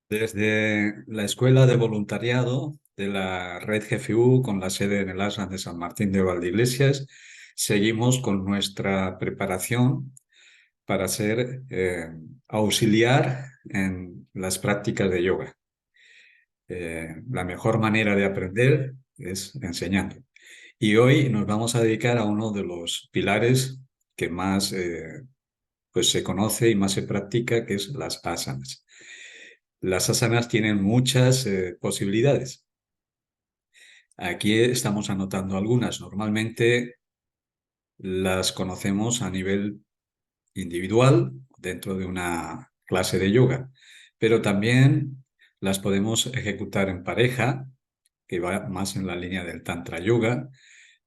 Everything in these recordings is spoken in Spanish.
Desde la Escuela de Voluntariado de la Red GFU, con la sede en el Aslan de San Martín de Valdeiglesias, seguimos con nuestra preparación para ser auxiliar en las prácticas de yoga. La mejor manera de aprender es enseñando. Y hoy nos vamos a dedicar a uno de los pilares que más pues se conoce y más se practica, que es las asanas. Las asanas tienen muchas posibilidades. Aquí estamos anotando algunas. Normalmente las conocemos a nivel individual dentro de una clase de yoga, pero también las podemos ejecutar en pareja, que va más en la línea del Tantra Yoga.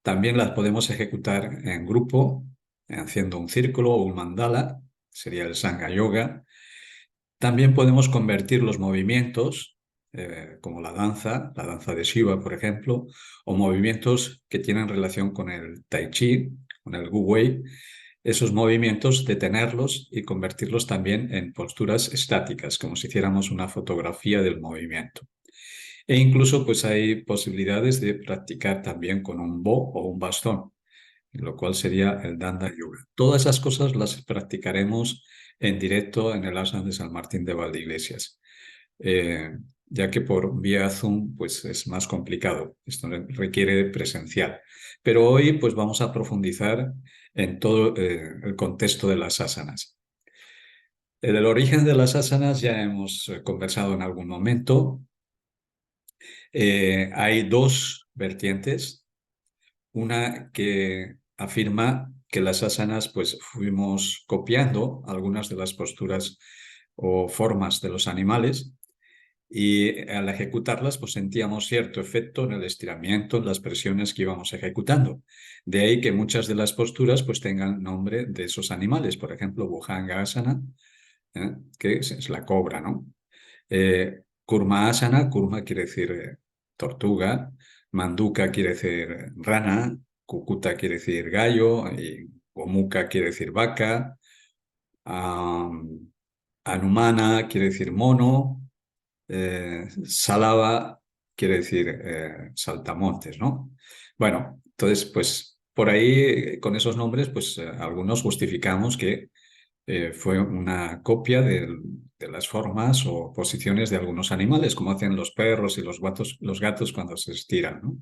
También las podemos ejecutar en grupo, haciendo un círculo o un mandala, sería el Sangha Yoga. También podemos convertir los movimientos, como la danza de Shiva, por ejemplo, o movimientos que tienen relación con el Tai Chi, con el Wu Wei, esos movimientos, detenerlos y convertirlos también en posturas estáticas, como si hiciéramos una fotografía del movimiento. E incluso pues hay posibilidades de practicar también con un bo o un bastón, lo cual sería el Danda Yoga. Todas esas cosas las practicaremos en directo en el Ashram de San Martín de Valdeiglesias, eh, ya que por vía Zoom pues es más complicado, esto requiere presencial. Pero hoy pues vamos a profundizar en todo el contexto de las asanas. Del origen de las asanas ya hemos conversado en algún momento. Hay dos vertientes. Una que afirma que las asanas, pues fuimos copiando algunas de las posturas o formas de los animales y al ejecutarlas, pues sentíamos cierto efecto en el estiramiento, en las presiones que íbamos ejecutando. De ahí que muchas de las posturas, pues tengan nombre de esos animales. Por ejemplo, Bhujanga Asana, que es la cobra, ¿no? Kurma Asana, Kurma quiere decir tortuga, Manduka quiere decir rana, Kukuta quiere decir gallo, y Gomuka quiere decir vaca, Anumana quiere decir mono, Salava quiere decir saltamontes, ¿no? Bueno, entonces, pues por ahí, con esos nombres, pues algunos justificamos que fue una copia de las formas o posiciones de algunos animales, como hacen los perros y los gatos cuando se estiran, ¿no?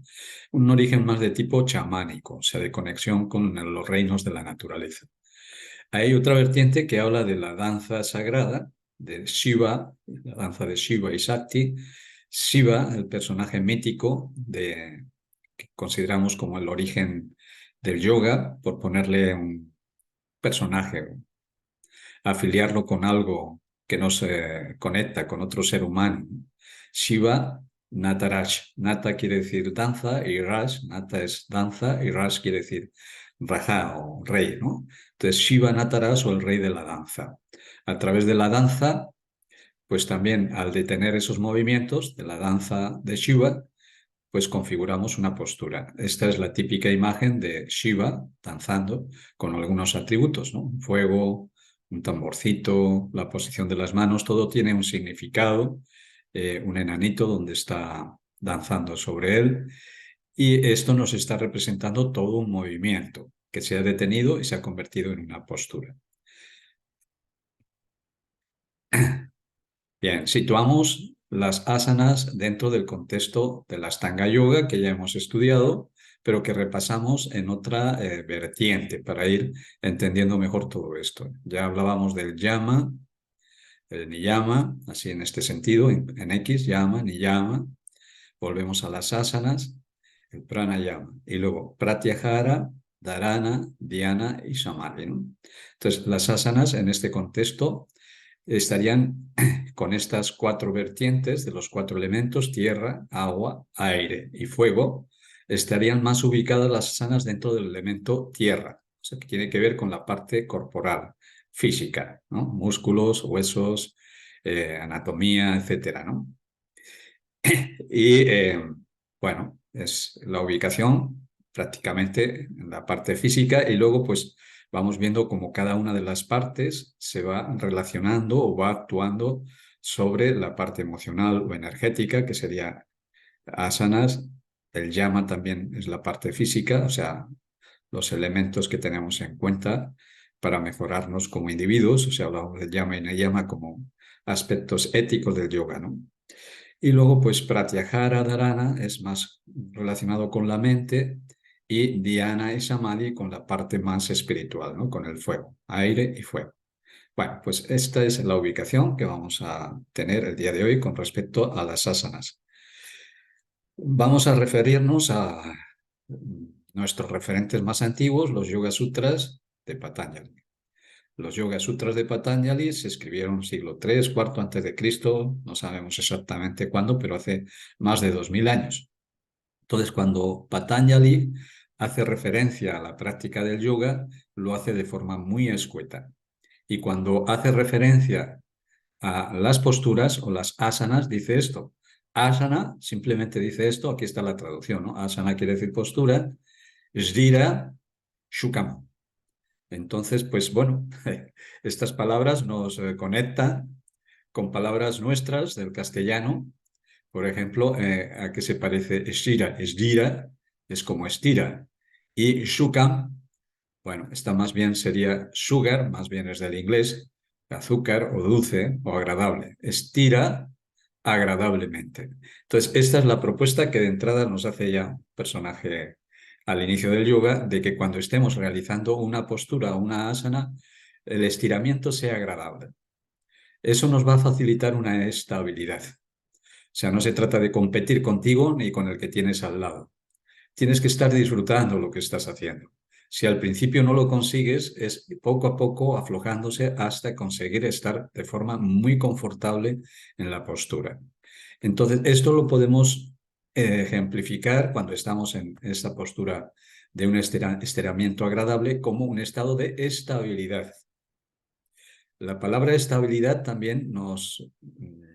Un origen más de tipo chamánico, o sea, de conexión con los reinos de la naturaleza. Hay otra vertiente que habla de la danza sagrada, de Shiva, la danza de Shiva y Shakti. Shiva, el personaje mítico que consideramos como el origen del yoga, por ponerle un personaje, afiliarlo con algo que no se conecta con otro ser humano. Shiva, Nataraj. Nata quiere decir danza y Raj, Nata es danza y Raj quiere decir Raja o rey, ¿no? Entonces Shiva Nataraj o el rey de la danza. A través de la danza, pues también al detener esos movimientos de la danza de Shiva, pues configuramos una postura. Esta es la típica imagen de Shiva danzando con algunos atributos, ¿no? Un fuego, un tamborcito, la posición de las manos, todo tiene un significado, un enanito donde está danzando sobre él, y esto nos está representando todo un movimiento que se ha detenido y se ha convertido en una postura. Bien, situamos las asanas dentro del contexto de la Ashtanga Yoga que ya hemos estudiado, pero que repasamos en otra vertiente para ir entendiendo mejor todo esto. Ya hablábamos del yama, el niyama, así en este sentido, en X, yama, niyama. Volvemos a las asanas, el pranayama, y luego pratyahara, dharana, dhyana y samadhi, ¿no? Entonces, las asanas en este contexto estarían con estas cuatro vertientes de los cuatro elementos, tierra, agua, aire y fuego, estarían más ubicadas las asanas dentro del elemento tierra, o sea, que tiene que ver con la parte corporal, física, ¿no? Músculos, huesos, anatomía, etcétera, ¿no? Y bueno, es la ubicación prácticamente en la parte física y luego pues vamos viendo cómo cada una de las partes se va relacionando o va actuando sobre la parte emocional o energética, que sería asanas. El yama también es la parte física, o sea, los elementos que tenemos en cuenta para mejorarnos como individuos. O sea, hablamos del yama y niyama como aspectos éticos del yoga, ¿no? Y luego, pues, pratyahara, dharana es más relacionado con la mente y dhyana y samadhi con la parte más espiritual, ¿no? Con el fuego, aire y fuego. Bueno, pues esta es la ubicación que vamos a tener el día de hoy con respecto a las asanas. Vamos a referirnos a nuestros referentes más antiguos, los Yoga Sutras de Patanjali. Los Yoga Sutras de Patanjali se escribieron siglo III, cuarto antes de Cristo, no sabemos exactamente cuándo, pero hace más de 2000 años. Entonces, cuando Patanjali hace referencia a la práctica del yoga, lo hace de forma muy escueta. Y cuando hace referencia a las posturas o las asanas, dice esto. Asana simplemente dice esto, aquí está la traducción, ¿no? Asana quiere decir postura, Sdhira, Shukam. Entonces, pues bueno, estas palabras nos conectan con palabras nuestras del castellano. Por ejemplo, ¿a qué se parece Sdhira? Sdhira es como estira. Y Shukam, bueno, esta más bien sería sugar, más bien es del inglés, azúcar o dulce o agradable. Estira agradablemente. Entonces, esta es la propuesta que de entrada nos hace ya un personaje al inicio del yoga, de que cuando estemos realizando una postura o una asana, el estiramiento sea agradable. Eso nos va a facilitar una estabilidad. O sea, no se trata de competir contigo ni con el que tienes al lado. Tienes que estar disfrutando lo que estás haciendo. Si al principio no lo consigues, es poco a poco aflojándose hasta conseguir estar de forma muy confortable en la postura. Entonces, esto lo podemos ejemplificar cuando estamos en esta postura de un estiramiento agradable como un estado de estabilidad. La palabra estabilidad también nos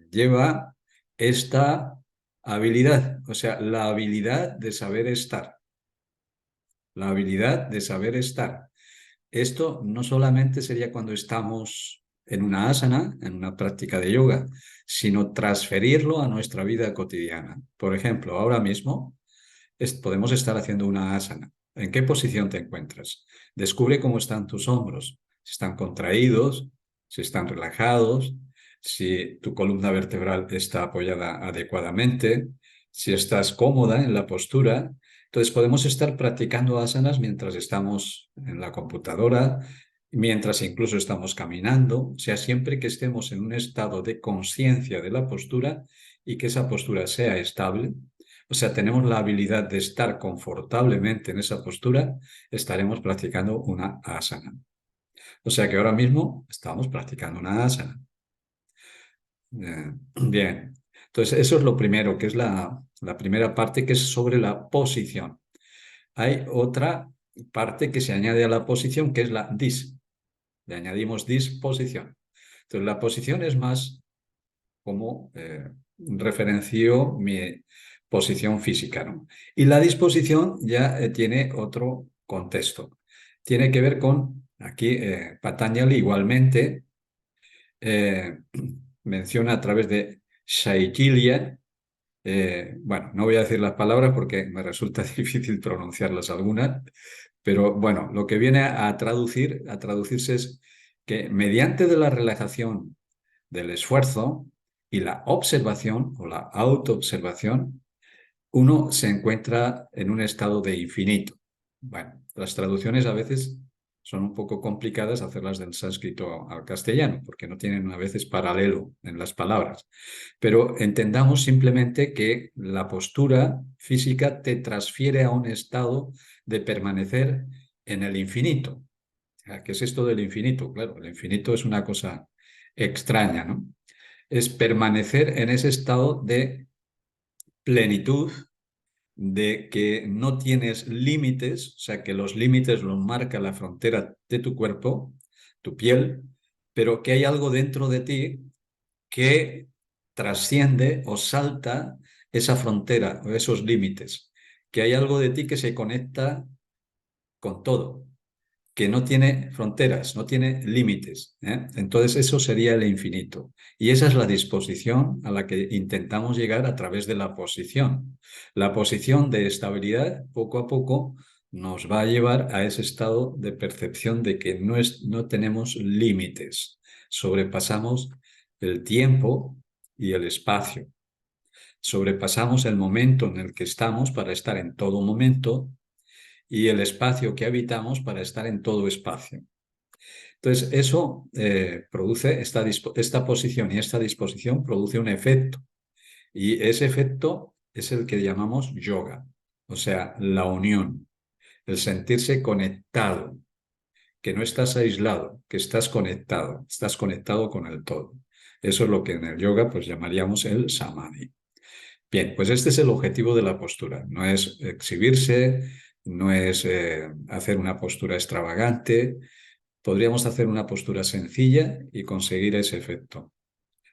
lleva esta habilidad, o sea, la habilidad de saber estar. La habilidad de saber estar. Esto no solamente sería cuando estamos en una asana, en una práctica de yoga, sino transferirlo a nuestra vida cotidiana. Por ejemplo, ahora mismo podemos estar haciendo una asana. ¿En qué posición te encuentras? Descubre cómo están tus hombros. Si están contraídos, si están relajados, si tu columna vertebral está apoyada adecuadamente, si estás cómoda en la postura. Entonces podemos estar practicando asanas mientras estamos en la computadora, mientras incluso estamos caminando, o sea, siempre que estemos en un estado de conciencia de la postura y que esa postura sea estable. O sea, tenemos la habilidad de estar confortablemente en esa postura, estaremos practicando una asana. O sea que ahora mismo estamos practicando una asana. Bien. Entonces, eso es lo primero, que es la primera parte, que es sobre la posición. Hay otra parte que se añade a la posición, que es la dis. Le añadimos disposición. Entonces, la posición es más como referenció mi posición física, ¿no? Y la disposición ya tiene otro contexto. Tiene que ver con, aquí Patanjali igualmente menciona a través de Shaikilya, bueno, no voy a decir las palabras porque me resulta difícil pronunciarlas algunas, pero bueno, lo que viene a traducirse es que mediante de la relajación del esfuerzo y la observación o la autoobservación, uno se encuentra en un estado de infinito. Bueno, las traducciones a veces son un poco complicadas hacerlas del sánscrito al castellano, porque no tienen a veces paralelo en las palabras. Pero entendamos simplemente que la postura física te transfiere a un estado de permanecer en el infinito. ¿Qué es esto del infinito? Claro, el infinito es una cosa extraña, ¿no? Es permanecer en ese estado de plenitud, de que no tienes límites, o sea, que los límites los marca la frontera de tu cuerpo, tu piel, pero que hay algo dentro de ti que trasciende o salta esa frontera o esos límites, que hay algo de ti que se conecta con todo. que no tiene fronteras, no tiene límites, ¿eh? Entonces eso sería el infinito. Y esa es la disposición a la que intentamos llegar a través de la posición. La posición de estabilidad, poco a poco, nos va a llevar a ese estado de percepción de que no tenemos límites, sobrepasamos el tiempo y el espacio, sobrepasamos el momento en el que estamos para estar en todo momento y el espacio que habitamos para estar en todo espacio. Entonces, eso produce esta posición y esta disposición produce un efecto. Y ese efecto es el que llamamos yoga, o sea, la unión, el sentirse conectado, que no estás aislado, que estás conectado con el todo. Eso es lo que en el yoga pues llamaríamos el samadhi. Bien, pues este es el objetivo de la postura. No es exhibirse, no es hacer una postura extravagante. Podríamos hacer una postura sencilla y conseguir ese efecto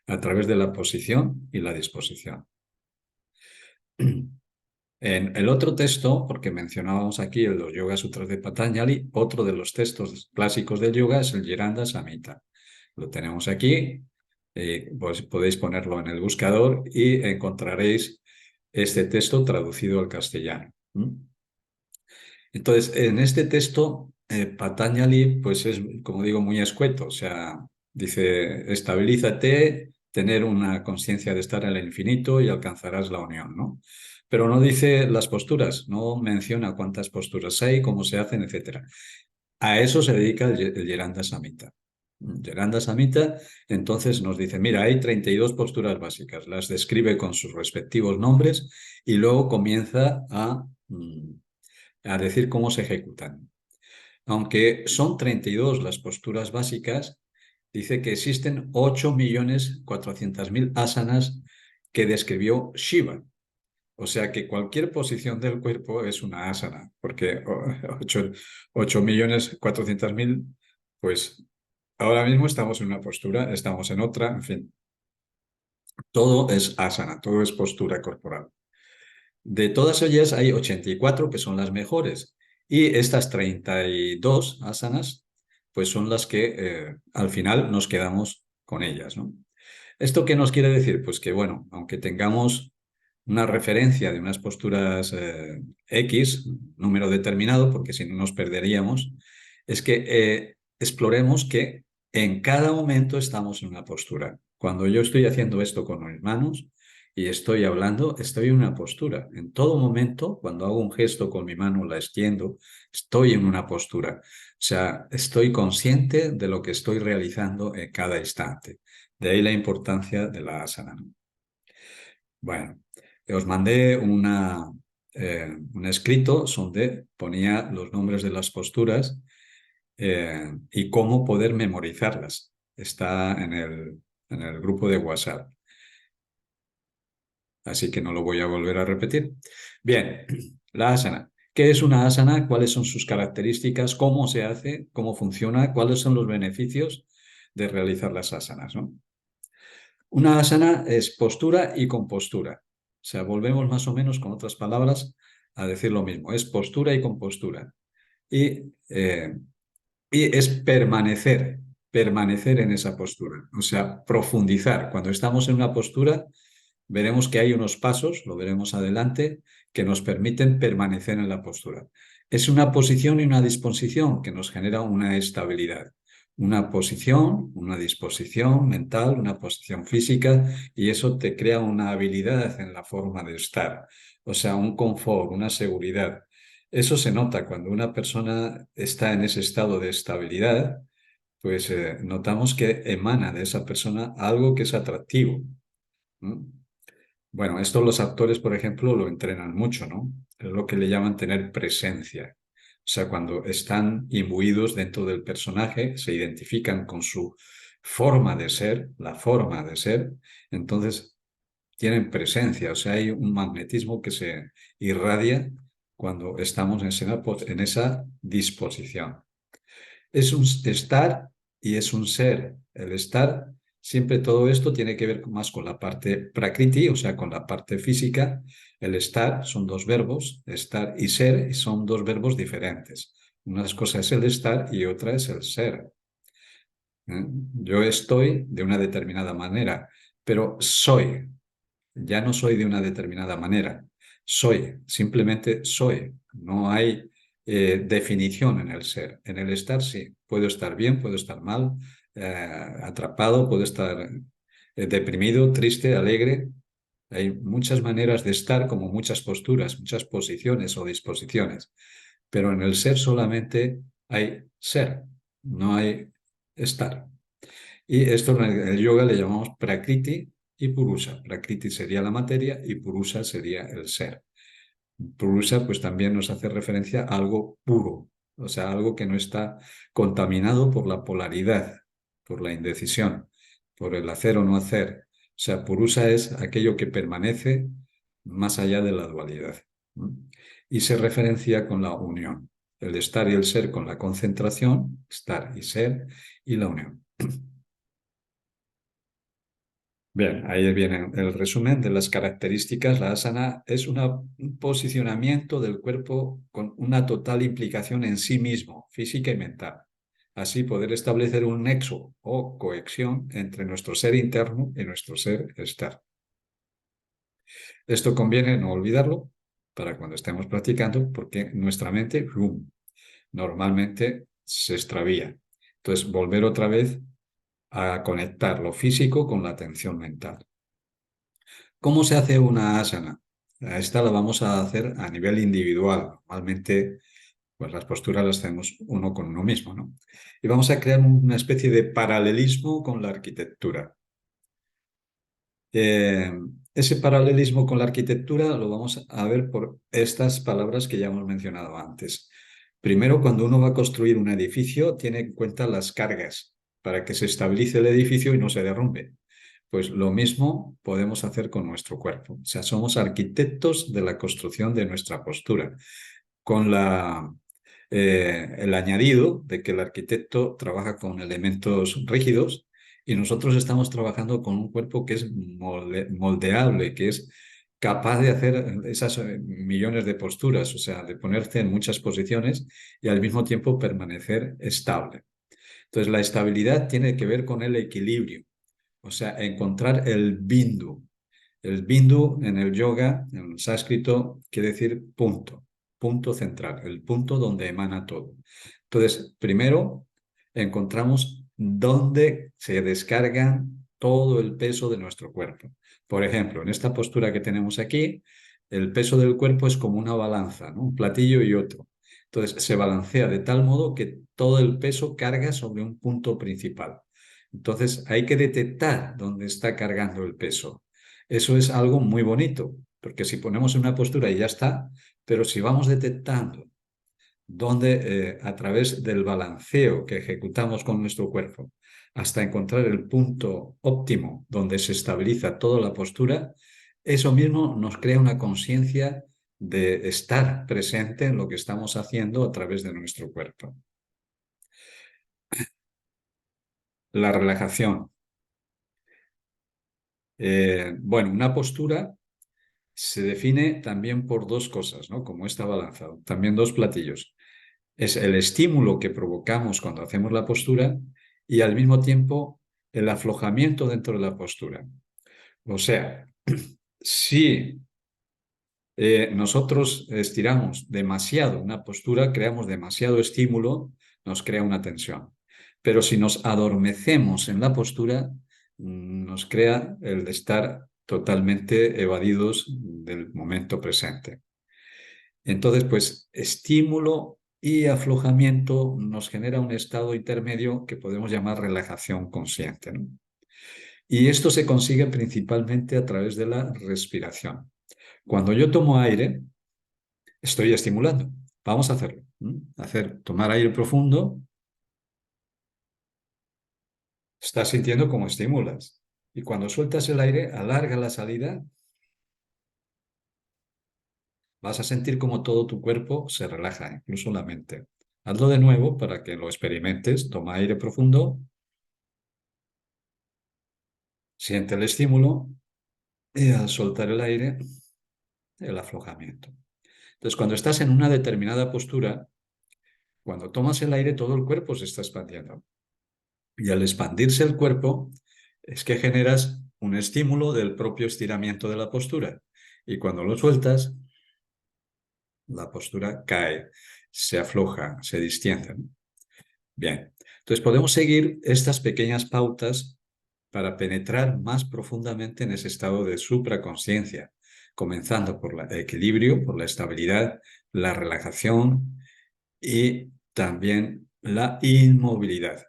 a través de la posición y la disposición. En el otro texto, porque mencionábamos aquí los Yoga Sutras de Patanjali, otro de los textos clásicos del yoga es el Yeranda Samhita. Lo tenemos aquí, pues podéis ponerlo en el buscador y encontraréis este texto traducido al castellano. Entonces, en este texto, Patanjali, pues es, como digo, muy escueto. O sea, dice, estabilízate, tener una conciencia de estar en el infinito y alcanzarás la unión, ¿no? Pero no dice las posturas, no menciona cuántas posturas hay, cómo se hacen, etcétera. A eso se dedica el Yeranda Samhita. Yeranda Samhita entonces nos dice, mira, hay 32 posturas básicas, las describe con sus respectivos nombres y luego comienza a decir cómo se ejecutan. Aunque son 32 las posturas básicas, dice que existen 8.400.000 asanas que describió Shiva. O sea que cualquier posición del cuerpo es una asana, porque 8.400.000, pues ahora mismo estamos en una postura, estamos en otra, en fin, todo es asana, todo es postura corporal. De todas ellas hay 84 que son las mejores y estas 32 asanas pues son las que al final nos quedamos con ellas, ¿no? ¿Esto qué nos quiere decir? Pues que, bueno, aunque tengamos una referencia de unas posturas X, número determinado, porque si no nos perderíamos, es que exploremos que en cada momento estamos en una postura. Cuando yo estoy haciendo esto con mis manos y estoy hablando, estoy en una postura. En todo momento, cuando hago un gesto con mi mano, la extiendo, estoy en una postura. O sea, estoy consciente de lo que estoy realizando en cada instante. De ahí la importancia de la asana. Bueno, os mandé un escrito donde ponía los nombres de las posturas y cómo poder memorizarlas. Está en el grupo de WhatsApp, así que no lo voy a volver a repetir. Bien, la asana. ¿Qué es una asana? ¿Cuáles son sus características? ¿Cómo se hace? ¿Cómo funciona? ¿Cuáles son los beneficios de realizar las asanas, ¿no? Una asana es postura y compostura. O sea, volvemos más o menos con otras palabras a decir lo mismo. Es postura y compostura. Y es permanecer en esa postura. O sea, profundizar. Cuando estamos en una postura, veremos que hay unos pasos, lo veremos adelante, que nos permiten permanecer en la postura. Es una posición y una disposición que nos genera una estabilidad. Una posición, una disposición mental, una posición física, y eso te crea una habilidad en la forma de estar. O sea, un confort, una seguridad. Eso se nota cuando una persona está en ese estado de estabilidad, pues notamos que emana de esa persona algo que es atractivo. ¿No? Bueno, esto los actores, por ejemplo, lo entrenan mucho, ¿no? Es lo que le llaman tener presencia. O sea, cuando están imbuidos dentro del personaje, se identifican con su forma de ser, la forma de ser, entonces tienen presencia, o sea, hay un magnetismo que se irradia cuando estamos en esa disposición. Es un estar y es un ser. El estar, siempre todo esto tiene que ver más con la parte prakriti, o sea, con la parte física. El estar son dos verbos, estar y ser, y son dos verbos diferentes. Una cosa es el estar y otra es el ser. ¿Eh? Yo estoy de una determinada manera, pero soy. Ya no soy de una determinada manera. Soy, simplemente soy. No hay definición en el ser. En el estar sí. Puedo estar bien, puedo estar mal, atrapado, puedo estar deprimido, triste, alegre. Hay muchas maneras de estar, como muchas posturas, muchas posiciones o disposiciones. Pero en el ser solamente hay ser, no hay estar. Y esto en el yoga le llamamos prakriti y purusha. Prakriti sería la materia y purusha sería el ser. Purusha pues también nos hace referencia a algo puro, o sea, algo que no está contaminado por la polaridad, por la indecisión, por el hacer o no hacer. O sea, purusha es aquello que permanece más allá de la dualidad. ¿No? Y se referencia con la unión, el estar y el ser con la concentración, estar y ser, y la unión. Bien, ahí viene el resumen de las características. La asana es un posicionamiento del cuerpo con una total implicación en sí mismo, física y mental. Así poder establecer un nexo o conexión entre nuestro ser interno y nuestro ser externo. Esto conviene no olvidarlo para cuando estemos practicando, porque nuestra mente normalmente se extravía. Entonces, volver otra vez a conectar lo físico con la atención mental. ¿Cómo se hace una asana? Esta la vamos a hacer a nivel individual. Normalmente, pues las posturas las hacemos uno con uno mismo, ¿no? Y vamos a crear una especie de paralelismo con la arquitectura. Eh, Ese paralelismo con la arquitectura lo vamos a ver por estas palabras que ya hemos mencionado antes. Primero, cuando uno va a construir un edificio, tiene en cuenta las cargas para que se estabilice el edificio y no se derrumbe. Pues lo mismo podemos hacer con nuestro cuerpo. O sea, somos arquitectos de la construcción de nuestra postura, con el añadido de que el arquitecto trabaja con elementos rígidos y nosotros estamos trabajando con un cuerpo que es moldeable, que es capaz de hacer esas millones de posturas, o sea, de ponerse en muchas posiciones y al mismo tiempo permanecer estable. Entonces, la estabilidad tiene que ver con el equilibrio, o sea, encontrar el bindu. El bindu en el yoga, en el sánscrito, quiere decir punto, punto central, el punto donde emana todo. Entonces, primero encontramos dónde se descarga todo el peso de nuestro cuerpo. Por ejemplo, en esta postura que tenemos aquí, el peso del cuerpo es como una balanza, ¿no? Un platillo y otro. Entonces, se balancea de tal modo que todo el peso carga sobre un punto principal. Entonces, hay que detectar dónde está cargando el peso. Eso es algo muy bonito, porque si ponemos una postura y ya está, pero si vamos detectando dónde, a través del balanceo que ejecutamos con nuestro cuerpo, hasta encontrar el punto óptimo donde se estabiliza toda la postura, eso mismo nos crea una conciencia de estar presente en lo que estamos haciendo a través de nuestro cuerpo. La relajación. Bueno, una postura se define también por dos cosas, ¿no? Como está balanzado, también dos platillos. Es el estímulo que provocamos cuando hacemos la postura y al mismo tiempo el aflojamiento dentro de la postura. O sea, si nosotros estiramos demasiado una postura, creamos demasiado estímulo, nos crea una tensión. Pero si nos adormecemos en la postura, nos crea el de estar totalmente evadidos del momento presente. Entonces, pues estímulo y aflojamiento nos genera un estado intermedio que podemos llamar relajación consciente, ¿no? Y esto se consigue principalmente a través de la respiración. Cuando yo tomo aire, estoy estimulando. Vamos a hacerlo. Tomar aire profundo, estás sintiendo cómo estimulas. Y cuando sueltas el aire, alarga la salida, vas a sentir como todo tu cuerpo se relaja, incluso la mente. Hazlo de nuevo para que lo experimentes. Toma aire profundo, siente el estímulo y al soltar el aire, el aflojamiento. Entonces, cuando estás en una determinada postura, Cuando tomas el aire, todo el cuerpo se está expandiendo. Y al expandirse el cuerpo, es que generas un estímulo del propio estiramiento de la postura. Y cuando lo sueltas, la postura cae, se afloja, se distiende, ¿no? Bien, entonces podemos seguir estas pequeñas pautas para penetrar más profundamente en ese estado de supraconsciencia, comenzando por el equilibrio, por la estabilidad, la relajación y también la inmovilidad.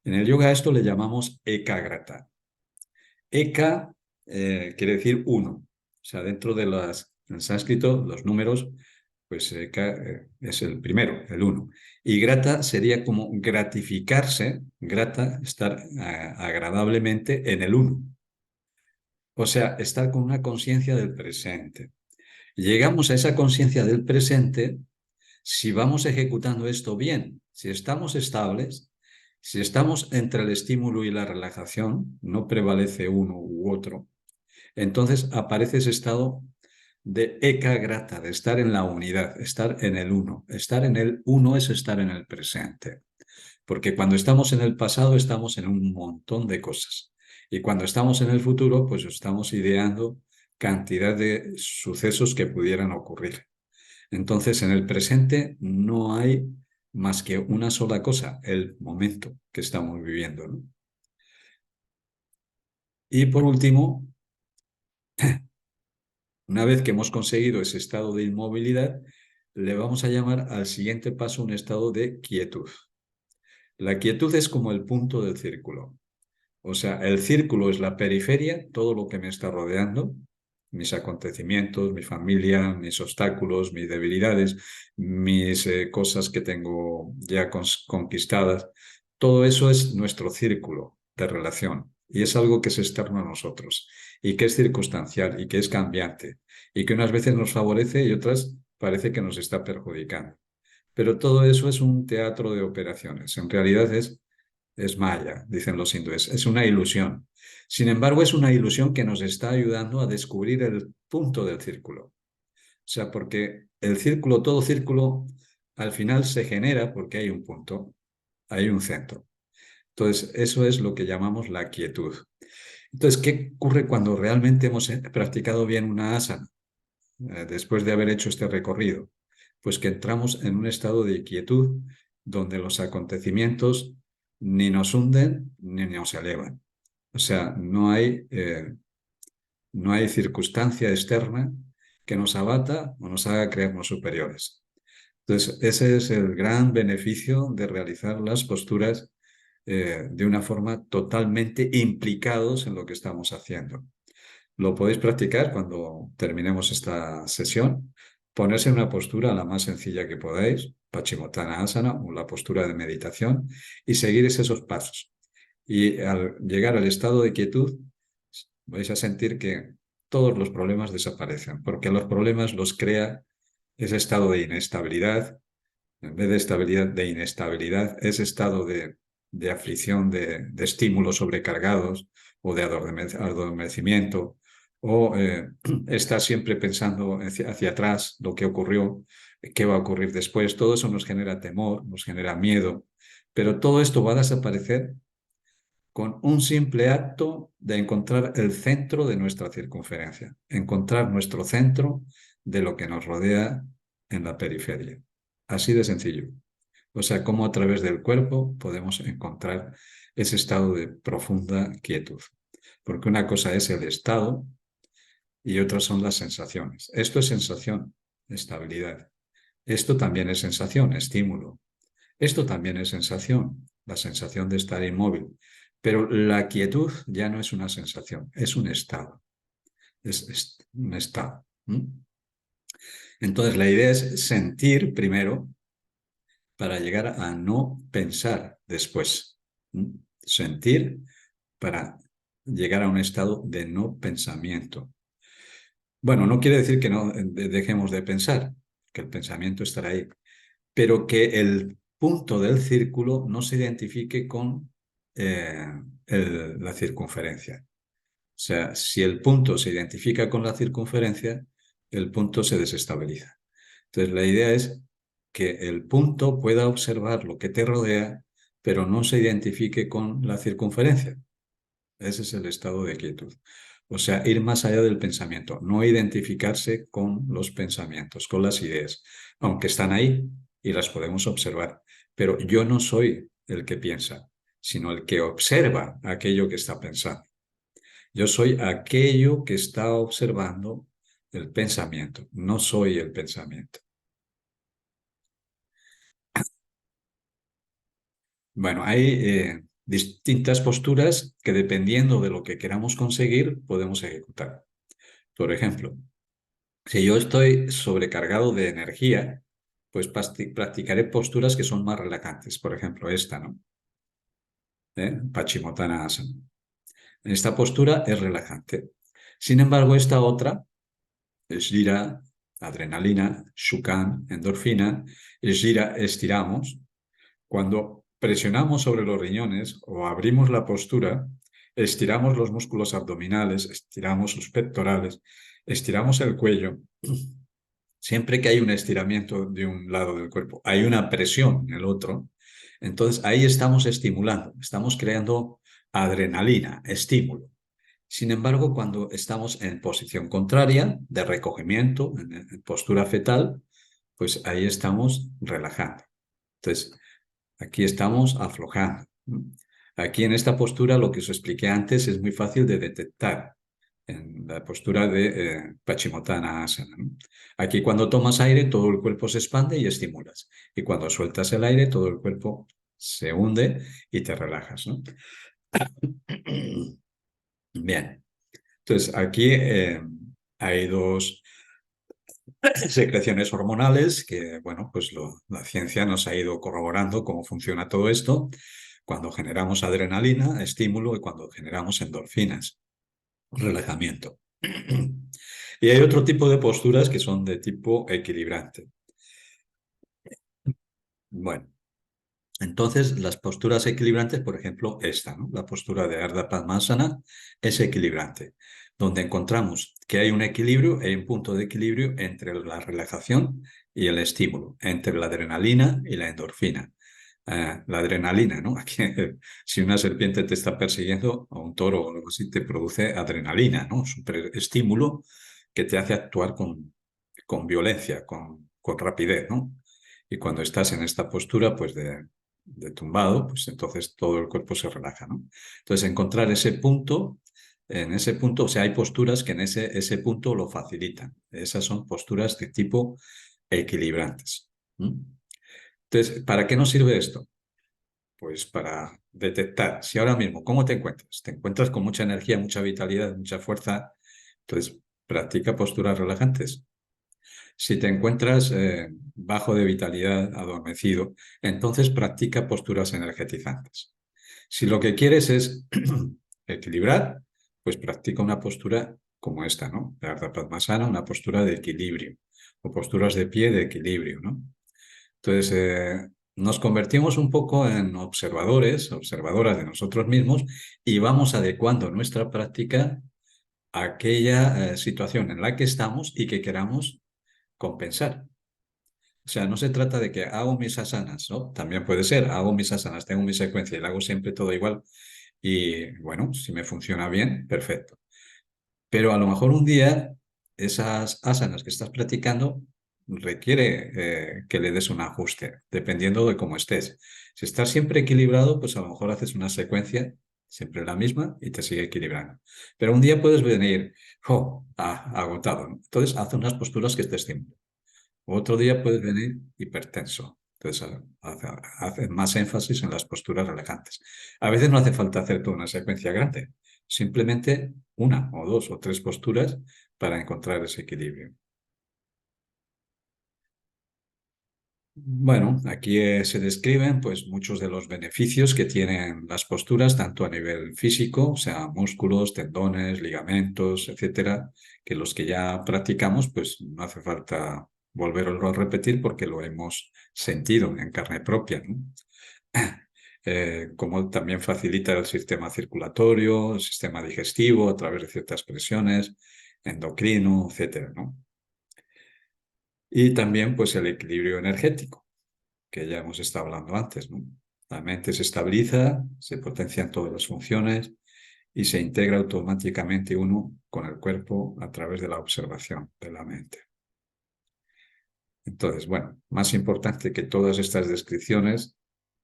En el yoga a esto le llamamos ekagrata. Eka quiere decir uno. O sea, dentro de en sánscrito, los números, pues eka es el primero, el uno. Y grata sería como gratificarse, grata, estar agradablemente en el uno. O sea, estar con una conciencia del presente. Llegamos a esa conciencia del presente si vamos ejecutando esto bien, si estamos estables, si estamos entre el estímulo y la relajación, no prevalece uno u otro, entonces aparece ese estado de ekagrata, de estar en la unidad, estar en el uno. Estar en el uno es estar en el presente, porque cuando estamos en el pasado estamos en un montón de cosas. Y cuando estamos en el futuro, pues estamos ideando cantidad de sucesos que pudieran ocurrir. Entonces, en el presente no hay más que una sola cosa, el momento que estamos viviendo, ¿no? Y por último, una vez que hemos conseguido ese estado de inmovilidad, le vamos a llamar al siguiente paso un estado de quietud. La quietud es como el punto del círculo. O sea, el círculo es la periferia, todo lo que me está rodeando, mis acontecimientos, mi familia, mis obstáculos, mis debilidades, mis cosas que tengo ya conquistadas. Todo eso es nuestro círculo de relación y es algo que es externo a nosotros y que es circunstancial y que es cambiante y que unas veces nos favorece y otras parece que nos está perjudicando. Pero todo eso es un teatro de operaciones. En realidad es maya, dicen los hindúes, es una ilusión. Sin embargo, es una ilusión que nos está ayudando a descubrir el punto del círculo. O sea, porque el círculo, todo círculo, al final se genera porque hay un punto, hay un centro. Entonces, eso es lo que llamamos la quietud. Entonces, ¿qué ocurre cuando realmente hemos practicado bien una asana, después de haber hecho este recorrido? Pues que entramos en un estado de quietud donde los acontecimientos ni nos hunden ni nos elevan. O sea, no hay circunstancia externa que nos abata o nos haga creernos superiores. Entonces, ese es el gran beneficio de realizar las posturas de una forma totalmente implicados en lo que estamos haciendo. Lo podéis practicar cuando terminemos esta sesión. Ponerse en una postura la más sencilla que podáis, Paschimottanasana Asana, o la postura de meditación, y seguir esos pasos. Y al llegar al estado de quietud, vais a sentir que todos los problemas desaparecen, porque los problemas los crea ese estado de inestabilidad, en vez de estabilidad, de inestabilidad, ese estado de aflicción, de estímulos sobrecargados o de adormecimiento, o estar siempre pensando hacia atrás lo que ocurrió, qué va a ocurrir después. Todo eso nos genera temor, nos genera miedo, pero todo esto va a desaparecer con un simple acto de encontrar el centro de nuestra circunferencia, encontrar nuestro centro de lo que nos rodea en la periferia. Así de sencillo. O sea, cómo a través del cuerpo podemos encontrar ese estado de profunda quietud. Porque una cosa es el estado y otras son las sensaciones. Esto es sensación, estabilidad. Esto también es sensación, estímulo. Esto también es sensación, la sensación de estar inmóvil. Pero la quietud ya no es una sensación, es un estado. Es un estado. Entonces, la idea es sentir primero para llegar a no pensar después. Sentir para llegar a un estado de no pensamiento. Bueno, no quiere decir que no dejemos de pensar, que el pensamiento estará ahí, pero que el punto del círculo no se identifique con la circunferencia. O sea, si el punto se identifica con la circunferencia, el punto se desestabiliza. Entonces, la idea es que el punto pueda observar lo que te rodea, pero no se identifique con la circunferencia. Ese es el estado de quietud. O sea, ir más allá del pensamiento, no identificarse con los pensamientos, con las ideas, aunque están ahí y las podemos observar. Pero yo no soy el que piensa, sino el que observa aquello que está pensando. Yo soy aquello que está observando el pensamiento, no soy el pensamiento. Bueno, hay distintas posturas que dependiendo de lo que queramos conseguir, podemos ejecutar. Por ejemplo, si yo estoy sobrecargado de energía, pues practicaré posturas que son más relajantes. Por ejemplo, esta, ¿no? Paschimottanasana. Esta postura es relajante. Sin embargo, esta otra es gira, adrenalina, shukan, endorfina. Es gira, estiramos. Cuando presionamos sobre los riñones o abrimos la postura, estiramos los músculos abdominales, estiramos los pectorales, estiramos el cuello. Siempre que hay un estiramiento de un lado del cuerpo, hay una presión en el otro, entonces ahí estamos estimulando, estamos creando adrenalina, estímulo. Sin embargo, cuando estamos en posición contraria, de recogimiento, en postura fetal, pues ahí estamos relajando. Entonces, aquí estamos aflojando. Aquí en esta postura, lo que os expliqué antes, es muy fácil de detectar en la postura de Paschimottanasana, ¿no? Aquí cuando tomas aire, todo el cuerpo se expande y estimulas. Y cuando sueltas el aire, todo el cuerpo se hunde y te relajas, ¿no? Bien, entonces aquí hay dos secreciones hormonales que, bueno, pues la ciencia nos ha ido corroborando cómo funciona todo esto cuando generamos adrenalina, estímulo, y cuando generamos endorfinas, relajamiento. Y hay otro tipo de posturas que son de tipo equilibrante. Bueno, entonces las posturas equilibrantes, por ejemplo, esta, ¿no? La postura de Ardha Padmasana es equilibrante, donde encontramos que hay un equilibrio, hay un punto de equilibrio entre la relajación y el estímulo, entre la adrenalina y la endorfina. La adrenalina, ¿no? Aquí, si una serpiente te está persiguiendo, o un toro o algo así, te produce adrenalina, ¿no? Super estímulo que te hace actuar con violencia, con rapidez, ¿no? Y cuando estás en esta postura, pues de tumbado, pues entonces todo el cuerpo se relaja, ¿no? Entonces, encontrar ese punto, en ese punto, o sea, hay posturas que en ese punto lo facilitan. Esas son posturas de tipo equilibrantes. ¿Mm? Entonces, ¿para qué nos sirve esto? Pues para detectar si ahora mismo, ¿cómo te encuentras? ¿Te encuentras con mucha energía, mucha vitalidad, mucha fuerza? Entonces, practica posturas relajantes. Si te encuentras bajo de vitalidad, adormecido, entonces practica posturas energetizantes. Si lo que quieres es equilibrar, pues practica una postura como esta, ¿no? De Ardha Padmasana, una postura de equilibrio, o posturas de pie de equilibrio, ¿no? Entonces, nos convertimos un poco en observadores, observadoras de nosotros mismos y vamos adecuando nuestra práctica a aquella situación en la que estamos y que queramos compensar. O sea, no se trata de que hago mis asanas, ¿no? También puede ser, hago mis asanas, tengo mi secuencia y la hago siempre todo igual. Y bueno, si me funciona bien, perfecto. Pero a lo mejor un día esas asanas que estás practicando requiere que le des un ajuste, dependiendo de cómo estés. Si estás siempre equilibrado, pues a lo mejor haces una secuencia siempre la misma y te sigue equilibrando. Pero un día puedes venir, agotado, ¿no? Entonces, haz unas posturas que te estimulen. Otro día puedes venir hipertenso. Entonces, hace más énfasis en las posturas relajantes. A veces no hace falta hacer toda una secuencia grande, simplemente una o dos o tres posturas para encontrar ese equilibrio. Bueno, aquí se describen pues muchos de los beneficios que tienen las posturas, tanto a nivel físico, o sea, músculos, tendones, ligamentos, etcétera, que los que ya practicamos, pues no hace falta volverlo a repetir porque lo hemos sentido en carne propia, ¿no? Como también facilita el sistema circulatorio, el sistema digestivo a través de ciertas presiones, endocrino, etcétera, ¿no? Y también pues el equilibrio energético, que ya hemos estado hablando antes, ¿no? La mente se estabiliza, se potencian todas las funciones y se integra automáticamente uno con el cuerpo a través de la observación de la mente. Entonces, bueno, más importante que todas estas descripciones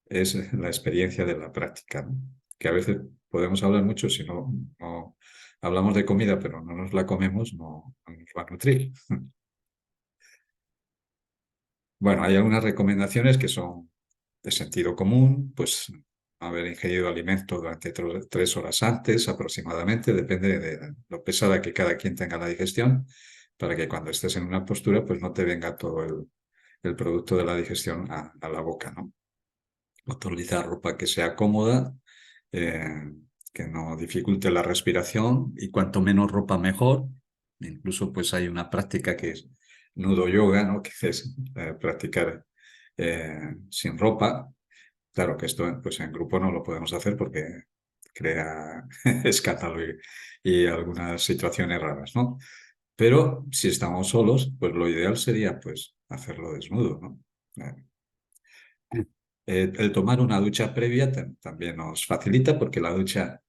es la experiencia de la práctica, ¿no? Que a veces podemos hablar mucho si no hablamos de comida, pero no nos la comemos, no nos va a nutrir. Bueno, hay algunas recomendaciones que son de sentido común, pues haber ingerido alimento durante 3 horas antes aproximadamente, depende de lo pesada que cada quien tenga la digestión, para que cuando estés en una postura, pues no te venga todo el producto de la digestión a la boca, ¿no? Utilizar ropa que sea cómoda, eh, que no dificulte la respiración y cuanto menos ropa mejor. Incluso pues hay una práctica que es nudo yoga, ¿no? Que es practicar sin ropa. Claro que esto pues en grupo no lo podemos hacer porque crea escándalo y algunas situaciones raras, ¿no? Pero si estamos solos, pues lo ideal sería pues hacerlo desnudo, ¿no? Eh, el tomar una ducha previa también nos facilita porque la ducha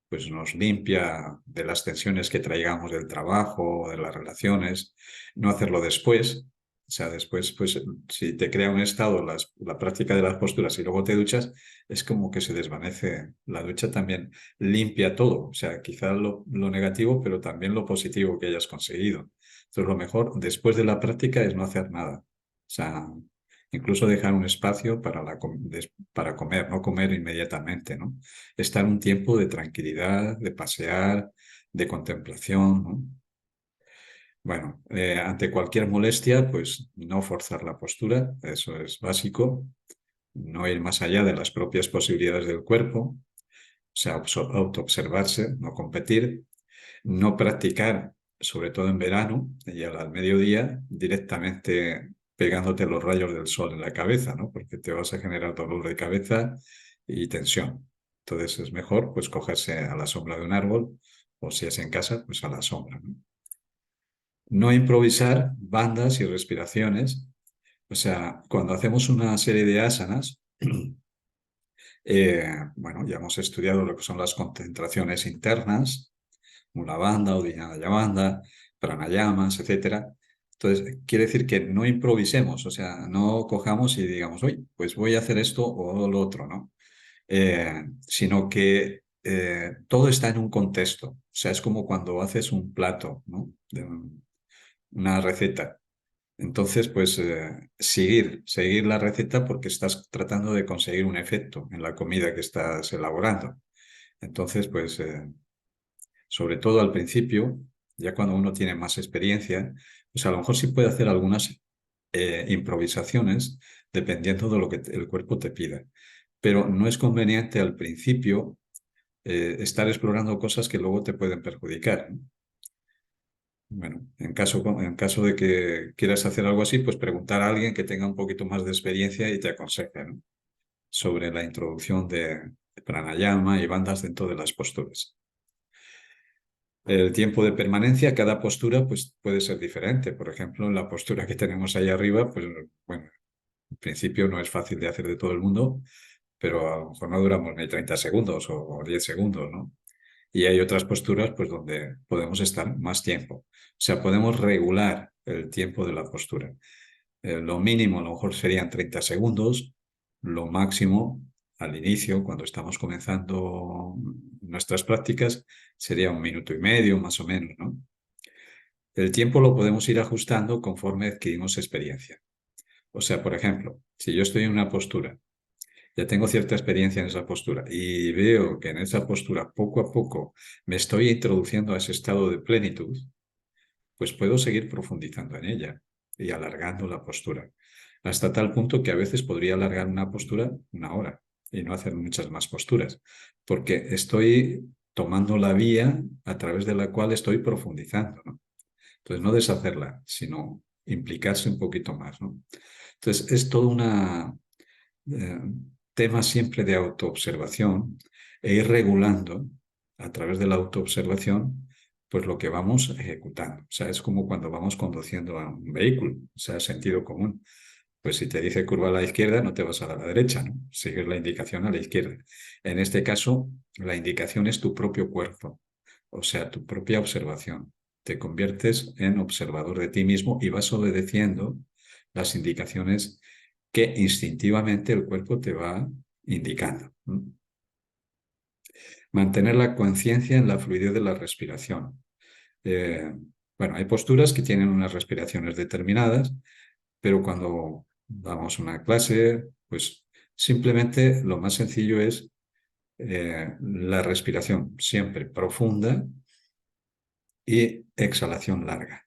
pues nos limpia de las tensiones que traigamos del trabajo, de las relaciones, no hacerlo después. O sea, después, pues, si te crea un estado la práctica de las posturas y luego te duchas, es como que se desvanece. La ducha también limpia todo. O sea, quizá lo negativo, pero también lo positivo que hayas conseguido. Entonces, lo mejor después de la práctica es no hacer nada. O sea, incluso dejar un espacio para comer, no comer inmediatamente, ¿no? Estar un tiempo de tranquilidad, de pasear, de contemplación, ¿no? Bueno, ante cualquier molestia, pues no forzar la postura, eso es básico, no ir más allá de las propias posibilidades del cuerpo, o sea, autoobservarse, no competir, no practicar, sobre todo en verano y al mediodía, directamente pegándote los rayos del sol en la cabeza, ¿no? Porque te vas a generar dolor de cabeza y tensión. Entonces es mejor pues cogerse a la sombra de un árbol o si es en casa, pues a la sombra, ¿no? No improvisar bandas y respiraciones. O sea, cuando hacemos una serie de asanas, bueno, ya hemos estudiado lo que son las concentraciones internas, una banda, Uddiyana banda, pranayamas, etcétera. Entonces, quiere decir que no improvisemos, o sea, no cojamos y digamos, oye, pues voy a hacer esto o lo otro, ¿no? Sino que todo está en un contexto. O sea, es como cuando haces un plato, ¿no? Una receta. Entonces, pues seguir la receta porque estás tratando de conseguir un efecto en la comida que estás elaborando. Entonces, pues sobre todo al principio, ya cuando uno tiene más experiencia, pues a lo mejor sí puede hacer algunas improvisaciones dependiendo de lo que el cuerpo te pida. Pero no es conveniente al principio estar explorando cosas que luego te pueden perjudicar, ¿no? Bueno, en caso de que quieras hacer algo así, pues preguntar a alguien que tenga un poquito más de experiencia y te aconseje, ¿no? Sobre la introducción de pranayama y bandas dentro de las posturas. El tiempo de permanencia, cada postura pues, puede ser diferente. Por ejemplo, en la postura que tenemos ahí arriba, pues bueno, en principio no es fácil de hacer de todo el mundo, pero a lo mejor no duramos ni 30 segundos o 10 segundos, ¿no? Y hay otras posturas pues, donde podemos estar más tiempo. O sea, podemos regular el tiempo de la postura. Lo mínimo a lo mejor serían 30 segundos, lo máximo al inicio, cuando estamos comenzando nuestras prácticas, sería 1 minuto y medio, más o menos, ¿no? El tiempo lo podemos ir ajustando conforme adquirimos experiencia. O sea, por ejemplo, si yo estoy en una postura, ya tengo cierta experiencia en esa postura y veo que en esa postura poco a poco me estoy introduciendo a ese estado de plenitud, pues puedo seguir profundizando en ella y alargando la postura, hasta tal punto que a veces podría alargar una postura 1 hora y no hacer muchas más posturas, porque estoy tomando la vía a través de la cual estoy profundizando, ¿no? Entonces, no deshacerla, sino implicarse un poquito más, ¿no? Entonces, es todo un tema siempre de autoobservación e ir regulando a través de la autoobservación pues lo que vamos ejecutando. O sea, es como cuando vamos conduciendo a un vehículo, o sea, sentido común. Pues si te dice curva a la izquierda, no te vas a la derecha, ¿no? Sigues la indicación a la izquierda. En este caso, la indicación es tu propio cuerpo, o sea, tu propia observación. Te conviertes en observador de ti mismo y vas obedeciendo las indicaciones que instintivamente el cuerpo te va indicando. Mantener la conciencia en la fluidez de la respiración. Eh, bueno, hay posturas que tienen unas respiraciones determinadas, pero cuando vamos a una clase, pues simplemente lo más sencillo es la respiración siempre profunda y exhalación larga.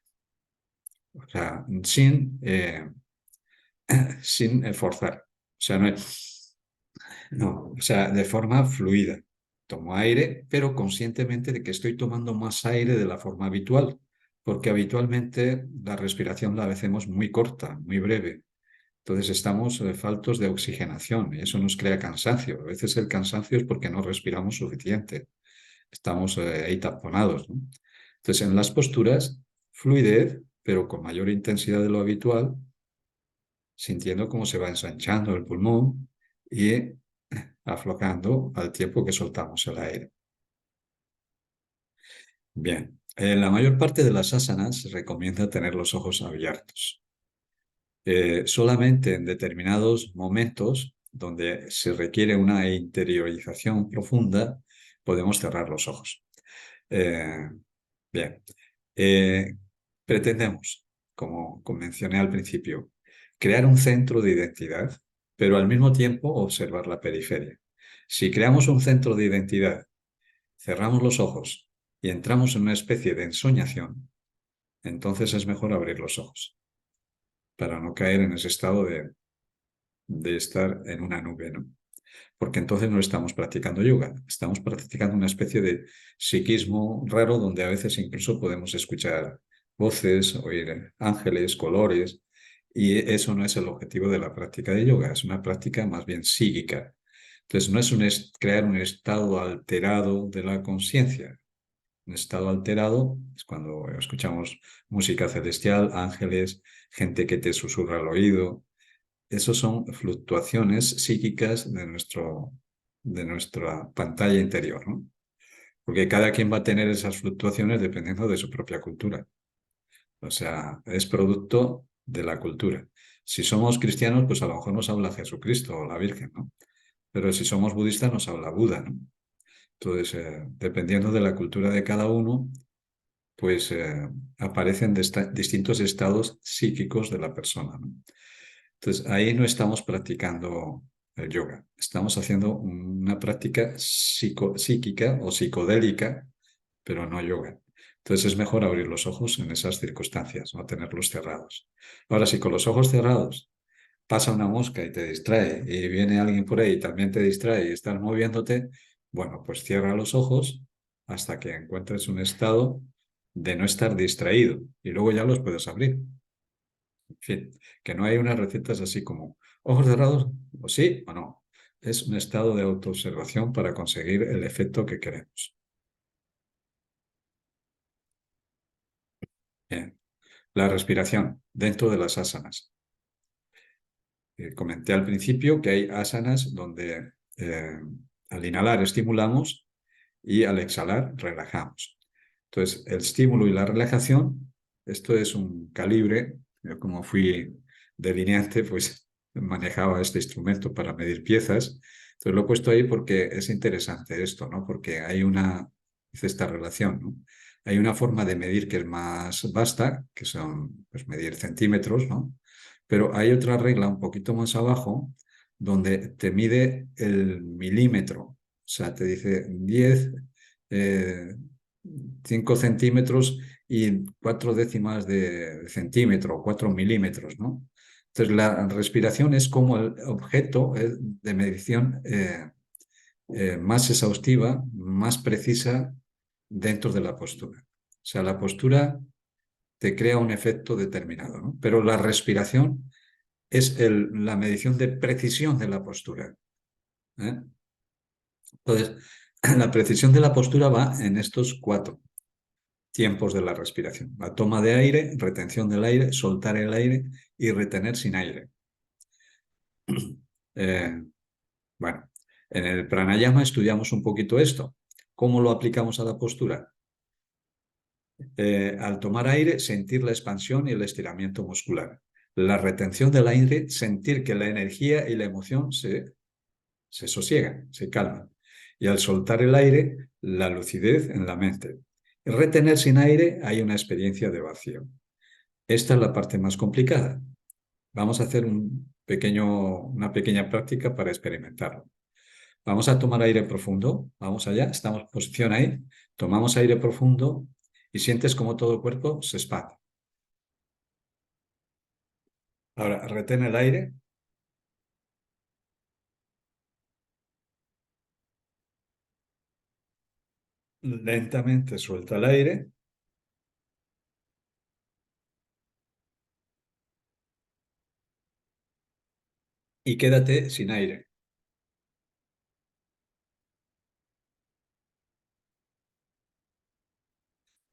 O sea, sin forzar. O sea, no, o sea, de forma fluida. Tomo aire, pero conscientemente de que estoy tomando más aire de la forma habitual, porque habitualmente la respiración la hacemos muy corta, muy breve. Entonces estamos faltos de oxigenación y eso nos crea cansancio. A veces el cansancio es porque no respiramos suficiente. Estamos ahí taponados, ¿no? Entonces en las posturas, fluidez, pero con mayor intensidad de lo habitual, sintiendo cómo se va ensanchando el pulmón y aflojando al tiempo que soltamos el aire. Bien, en la mayor parte de las asanas se recomienda tener los ojos abiertos. Solamente en determinados momentos donde se requiere una interiorización profunda, podemos cerrar los ojos. Eh, bien, Eh, pretendemos, como mencioné al principio, crear un centro de identidad, pero al mismo tiempo observar la periferia. Si creamos un centro de identidad, cerramos los ojos y entramos en una especie de ensoñación, entonces es mejor abrir los ojos para no caer en ese estado de estar en una nube, ¿no? Porque entonces no estamos practicando yoga, estamos practicando una especie de psiquismo raro donde a veces incluso podemos escuchar voces, oír ángeles, colores, y eso no es el objetivo de la práctica de yoga, es una práctica más bien psíquica. Entonces no es crear un estado alterado de la conciencia. Un estado alterado es cuando escuchamos música celestial, ángeles, gente que te susurra al oído, esos son fluctuaciones psíquicas de nuestra pantalla interior, ¿no? Porque cada quien va a tener esas fluctuaciones dependiendo de su propia cultura. O sea, es producto de la cultura. Si somos cristianos, pues a lo mejor nos habla Jesucristo o la Virgen, ¿no? Pero si somos budistas, nos habla Buda, ¿no? Entonces, dependiendo de la cultura de cada uno, pues aparecen distintos estados psíquicos de la persona, ¿no? Entonces, ahí no estamos practicando el yoga, estamos haciendo una práctica psíquica o psicodélica, pero no yoga. Entonces es mejor abrir los ojos en esas circunstancias, no tenerlos cerrados. Ahora, si con los ojos cerrados pasa una mosca y te distrae, y viene alguien por ahí y también te distrae y estás moviéndote, bueno, pues cierra los ojos hasta que encuentres un estado de no estar distraído y luego ya los puedes abrir. En fin, que no hay unas recetas así como ojos cerrados, o sí o no. Es un estado de autoobservación para conseguir el efecto que queremos. Bien. La respiración dentro de las asanas. Comenté al principio que hay asanas donde al inhalar estimulamos y al exhalar relajamos. Entonces, el estímulo y la relajación, esto es un calibre. Yo como fui delineante, pues manejaba este instrumento para medir piezas. Entonces lo he puesto ahí porque es interesante esto, ¿no? Porque hay dice esta relación, ¿no? Hay una forma de medir que es más vasta, que son, pues, medir centímetros, ¿no? Pero hay otra regla un poquito más abajo donde te mide el milímetro. O sea, te dice 10 eh, 5 centímetros y 4 décimas de centímetro, 4 milímetros, ¿no? Entonces, la respiración es como el objeto de medición más exhaustiva, más precisa dentro de la postura. O sea, la postura te crea un efecto determinado, ¿no? Pero la respiración es la medición de precisión de la postura, ¿eh? Entonces, la precisión de la postura va en estos cuatro. tiempos de la respiración. La toma de aire, retención del aire, soltar el aire y retener sin aire. Eh, bueno, en el pranayama estudiamos un poquito esto. ¿Cómo lo aplicamos a la postura? Al tomar aire, sentir la expansión y el estiramiento muscular. La retención del aire, sentir que la energía y la emoción se sosiegan, se calman. Y al soltar el aire, la lucidez en la mente. Retener sin aire, hay una experiencia de vacío. Esta es la parte más complicada. Vamos a hacer una pequeña práctica para experimentarlo. Vamos a tomar aire profundo. Vamos allá. Estamos en posición ahí. Tomamos aire profundo y sientes como todo el cuerpo se expande. Ahora, retén el aire. Lentamente suelta el aire y quédate sin aire.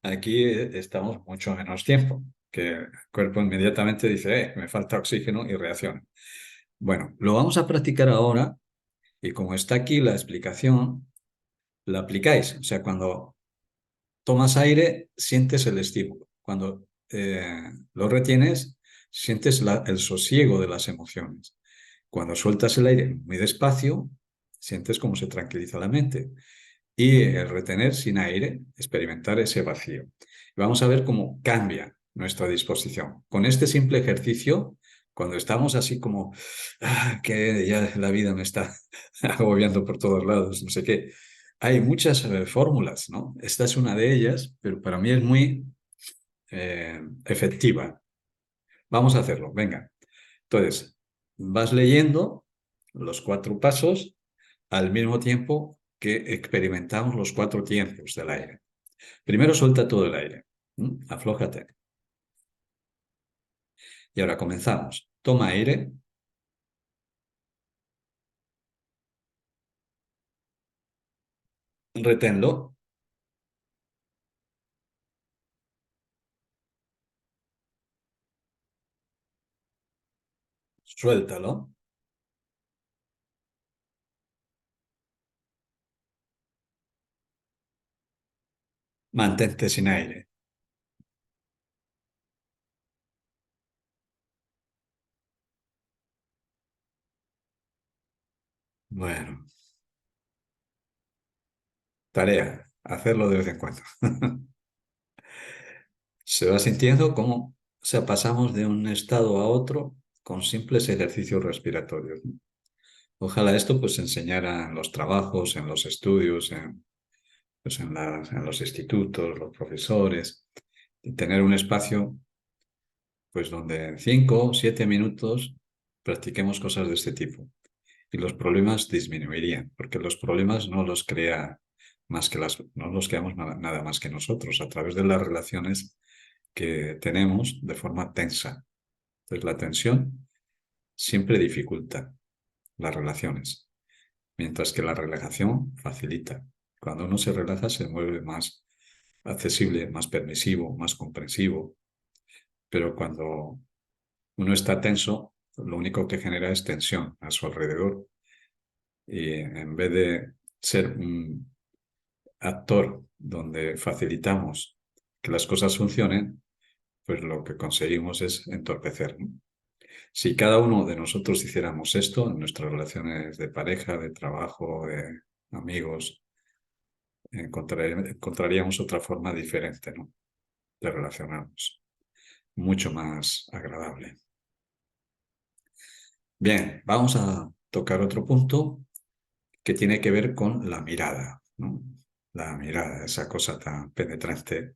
Aquí estamos mucho menos tiempo, que el cuerpo inmediatamente dice, me falta oxígeno y reacciona. Bueno, lo vamos a practicar ahora y como está aquí la explicación, la aplicáis. O sea, cuando tomas aire, sientes el estímulo. Cuando lo retienes, sientes el sosiego de las emociones. Cuando sueltas el aire muy despacio, sientes cómo se tranquiliza la mente. Y el retener sin aire, experimentar ese vacío. Vamos a ver cómo cambia nuestra disposición. Con este simple ejercicio, cuando estamos así como, que ya la vida me está agobiando por todos lados, no sé qué, hay muchas fórmulas, ¿no? Esta es una de ellas, pero para mí es muy efectiva. Vamos a hacerlo, venga. Entonces, vas leyendo los 4 pasos al mismo tiempo que experimentamos los 4 tiempos del aire. Primero suelta todo el aire. Aflójate. Y ahora comenzamos. Toma aire, reténlo, suéltalo, mantente sin aire. Bueno, tarea, hacerlo de vez en cuando. Se va sintiendo como, o sea, pasamos de un estado a otro con simples ejercicios respiratorios. Ojalá esto pues se enseñara en los trabajos, en los estudios, pues, en los institutos, los profesores, y tener un espacio pues donde en 5 o 7 minutos practiquemos cosas de este tipo. Y los problemas disminuirían, porque los problemas no los crea no los creamos nada más que nosotros, a través de las relaciones que tenemos de forma tensa. Entonces la tensión siempre dificulta las relaciones, mientras que la relajación facilita. Cuando uno se relaja se vuelve más accesible, más permisivo, más comprensivo, pero cuando uno está tenso, lo único que genera es tensión a su alrededor y en vez de ser un actor donde facilitamos que las cosas funcionen, pues lo que conseguimos es entorpecer, ¿no? Si cada uno de nosotros hiciéramos esto en nuestras relaciones de pareja, de trabajo, de amigos, encontraríamos otra forma diferente, ¿no?, de relacionarnos, mucho más agradable. Bien, vamos a tocar otro punto que tiene que ver con la mirada, ¿no? La mirada, esa cosa tan penetrante.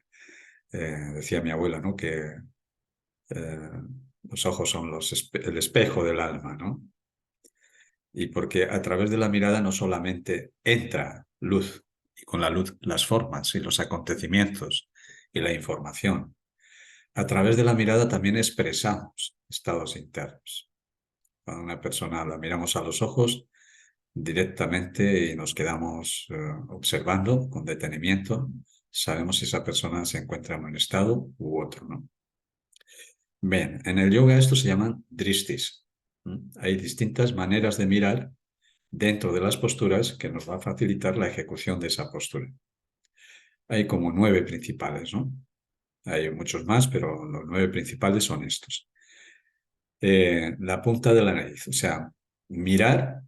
Decía mi abuela, ¿no?, que eh, los ojos son el espejo del alma, ¿no? Y porque a través de la mirada no solamente entra luz, y con la luz las formas y los acontecimientos y la información. A través de la mirada también expresamos estados internos. Cuando una persona la miramos a los ojos directamente y nos quedamos observando con detenimiento, sabemos si esa persona se encuentra en un estado u otro, ¿no? Bien, en el yoga esto se llaman drishtis. Hay distintas maneras de mirar dentro de las posturas que nos va a facilitar la ejecución de esa postura. Hay como 9 principales, ¿no? Hay muchos más, pero los 9 principales son estos. La punta de la nariz, o sea, mirar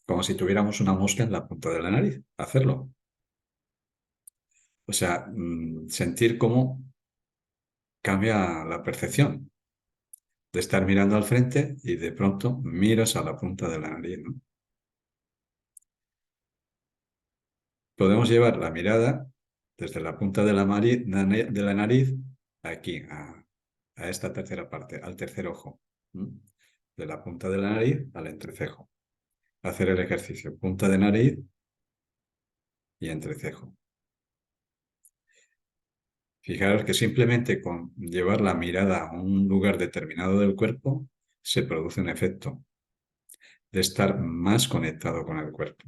como si tuviéramos una mosca en la punta de la nariz, hacerlo. O sea, sentir cómo cambia la percepción de estar mirando al frente y de pronto miras a la punta de la nariz, ¿no? Podemos llevar la mirada desde la punta de de la nariz aquí, a esta tercera parte, al tercer ojo. ¿Mm? De la punta de la nariz al entrecejo. Hacer el ejercicio, punta de nariz y entrecejo. Fijaros que simplemente con llevar la mirada a un lugar determinado del cuerpo se produce un efecto de estar más conectado con el cuerpo.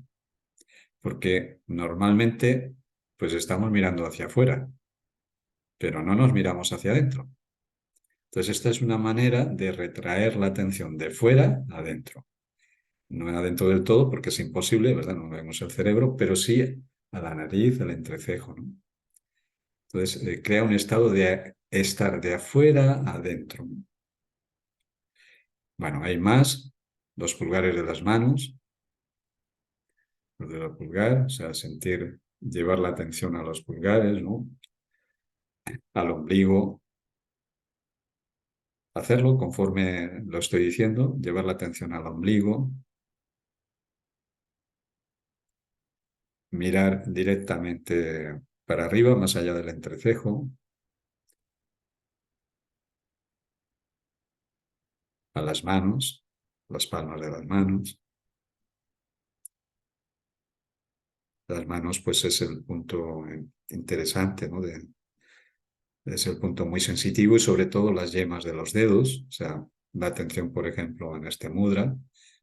Porque normalmente pues estamos mirando hacia afuera, pero no nos miramos hacia adentro. Entonces esta es una manera de retraer la atención de fuera a adentro. No adentro del todo porque es imposible, ¿verdad? No vemos el cerebro, pero sí a la nariz, al entrecejo, ¿no? Entonces crea un estado de estar de afuera a adentro. Bueno, hay más, los pulgares de las manos, los de la pulgar, o sea, sentir, llevar la atención a los pulgares, ¿no? Al ombligo, hacerlo conforme lo estoy diciendo, llevar la atención al ombligo, mirar directamente para arriba, más allá del entrecejo, a las manos, las palmas de las manos. Las manos, pues es el punto interesante, ¿no? Es el punto muy sensitivo y sobre todo las yemas de los dedos, o sea, la atención, por ejemplo, en este mudra,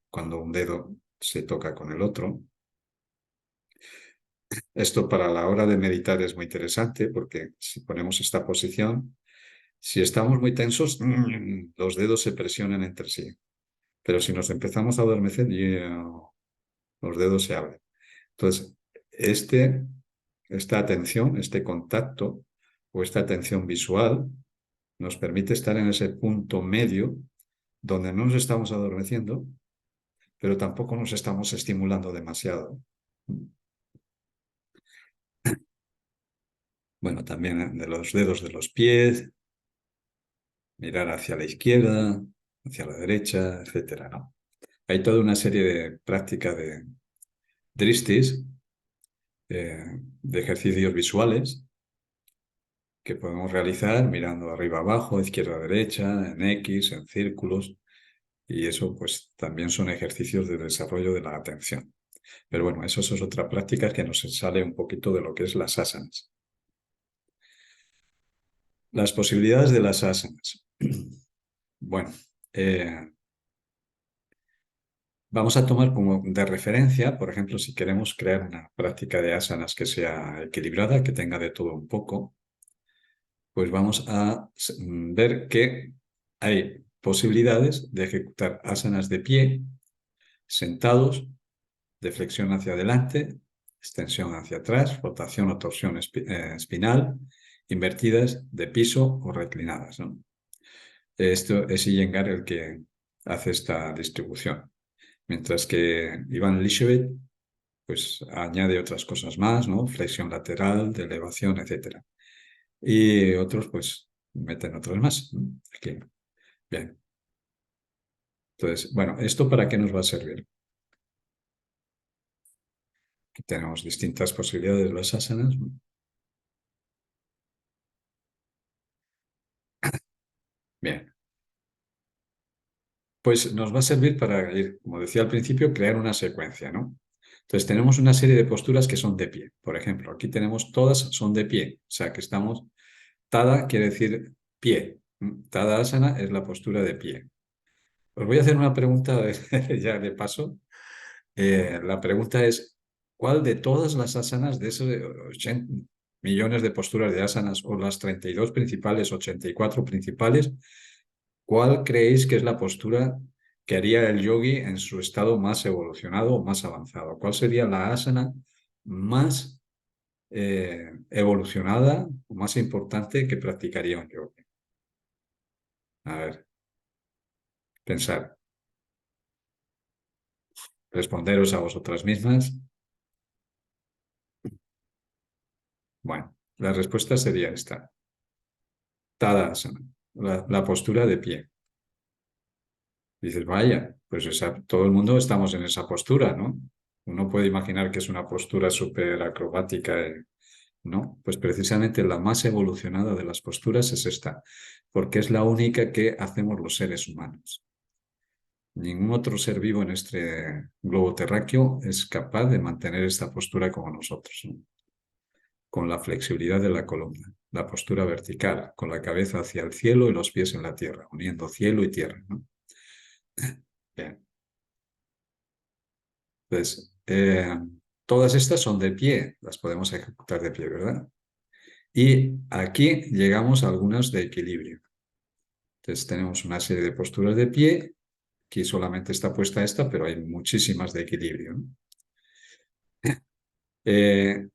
cuando un dedo se toca con el otro. Esto para la hora de meditar es muy interesante porque si ponemos esta posición, si estamos muy tensos, los dedos se presionan entre sí. Pero si nos empezamos a adormecer, los dedos se abren. Entonces, esta atención, este contacto o esta atención visual nos permite estar en ese punto medio donde no nos estamos adormeciendo, pero tampoco nos estamos estimulando demasiado. Bueno, también de los dedos de los pies, mirar hacia la izquierda, hacia la derecha, etcétera, ¿no? Hay toda una serie de prácticas de dristis, de ejercicios visuales que podemos realizar mirando arriba abajo, izquierda derecha, en X, en círculos, y eso pues también son ejercicios de desarrollo de la atención. Pero bueno, eso es otra práctica que nos sale un poquito de lo que es las asanas. Las posibilidades de las asanas. Bueno, vamos a tomar como de referencia, por ejemplo, si queremos crear una práctica de asanas que sea equilibrada, que tenga de todo un poco, pues vamos a ver que hay posibilidades de ejecutar asanas de pie, sentados, de flexión hacia adelante, extensión hacia atrás, rotación o torsión espinal, invertidas de piso o reclinadas, ¿no? Esto es Iyengar el que hace esta distribución. Mientras que Iván Lišević pues añade otras cosas más, ¿no? Flexión lateral, de elevación, etcétera. Y otros pues meten otras más, ¿no? Aquí. Bien. Entonces, bueno, ¿esto para qué nos va a servir? Aquí tenemos distintas posibilidades de las asanas. Bien. Pues nos va a servir para ir, como decía al principio, crear una secuencia, ¿no? Entonces tenemos una serie de posturas que son de pie. Por ejemplo, aquí tenemos todas son de pie, o sea que estamos, tada quiere decir pie. Tadasana es la postura de pie. Os voy a hacer una pregunta ya de paso. La pregunta es, ¿cuál de todas las asanas de esos 80? millones de posturas de asanas o las 32 principales, 84 principales, ¿cuál creéis que es la postura que haría el yogi en su estado más evolucionado o más avanzado? ¿Cuál sería la asana más evolucionada o más importante que practicaría un yogi? A ver, pensar, responderos a vosotras mismas. Bueno, la respuesta sería esta. Tadasana, la postura de pie. Dices, vaya, pues todo el mundo estamos en esa postura, ¿no? Uno puede imaginar que es una postura súper acrobática, ¿no? Pues precisamente la más evolucionada de las posturas es esta, porque es la única que hacemos los seres humanos. Ningún otro ser vivo en este globo terráqueo es capaz de mantener esta postura como nosotros, ¿no? Con la flexibilidad de la columna, la postura vertical, con la cabeza hacia el cielo y los pies en la tierra, uniendo cielo y tierra, ¿no? Bien. Pues todas estas son de pie, las podemos ejecutar de pie, ¿verdad? Y aquí llegamos a algunas de equilibrio. Entonces tenemos una serie de posturas de pie, aquí solamente está puesta esta, pero hay muchísimas de equilibrio, ¿no? Eh,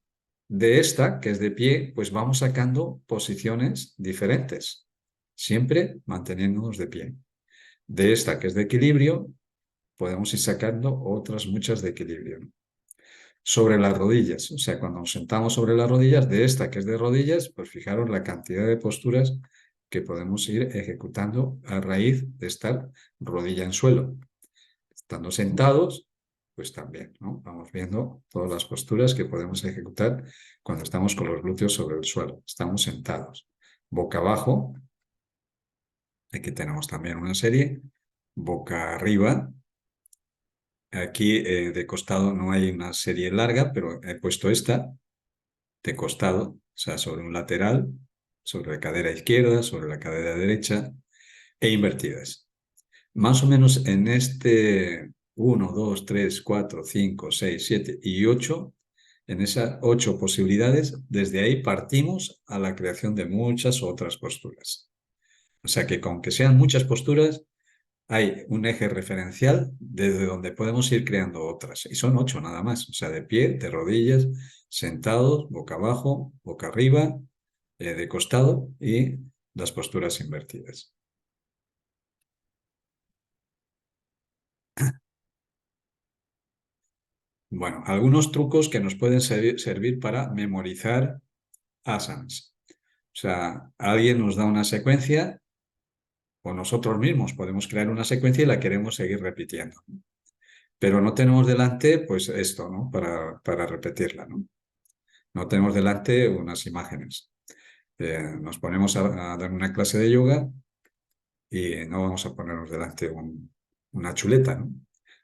de esta, que es de pie, pues vamos sacando posiciones diferentes, siempre manteniéndonos de pie. De esta, que es de equilibrio, podemos ir sacando otras muchas de equilibrio, ¿no? Sobre las rodillas, o sea, cuando nos sentamos sobre las rodillas, de esta que es de rodillas, pues fijaros la cantidad de posturas que podemos ir ejecutando a raíz de estar rodilla en suelo. Estando sentados, pues también, ¿no? Vamos viendo todas las posturas que podemos ejecutar cuando estamos con los glúteos sobre el suelo. Estamos sentados. Boca abajo, aquí tenemos también una serie. Boca arriba. Aquí de costado no hay una serie larga, pero he puesto esta de costado, o sea, sobre un lateral, sobre la cadera izquierda, sobre la cadera derecha e invertidas. Más o menos en este 1, 2, 3, 4, 5, 6, 7 y 8, en esas 8 posibilidades, desde ahí partimos a la creación de muchas otras posturas. O sea que, aunque sean muchas posturas, hay un eje referencial desde donde podemos ir creando otras. Y son 8 nada más. O sea, de pie, de rodillas, sentados, boca abajo, boca arriba, de costado y las posturas invertidas. Bueno, algunos trucos que nos pueden servir para memorizar asanas. O sea, alguien nos da una secuencia o nosotros mismos podemos crear una secuencia y la queremos seguir repitiendo. Pero no tenemos delante, pues esto, ¿no? Para repetirla, ¿no? No tenemos delante unas imágenes. Nos ponemos a dar una clase de yoga y no vamos a ponernos delante una chuleta, ¿no?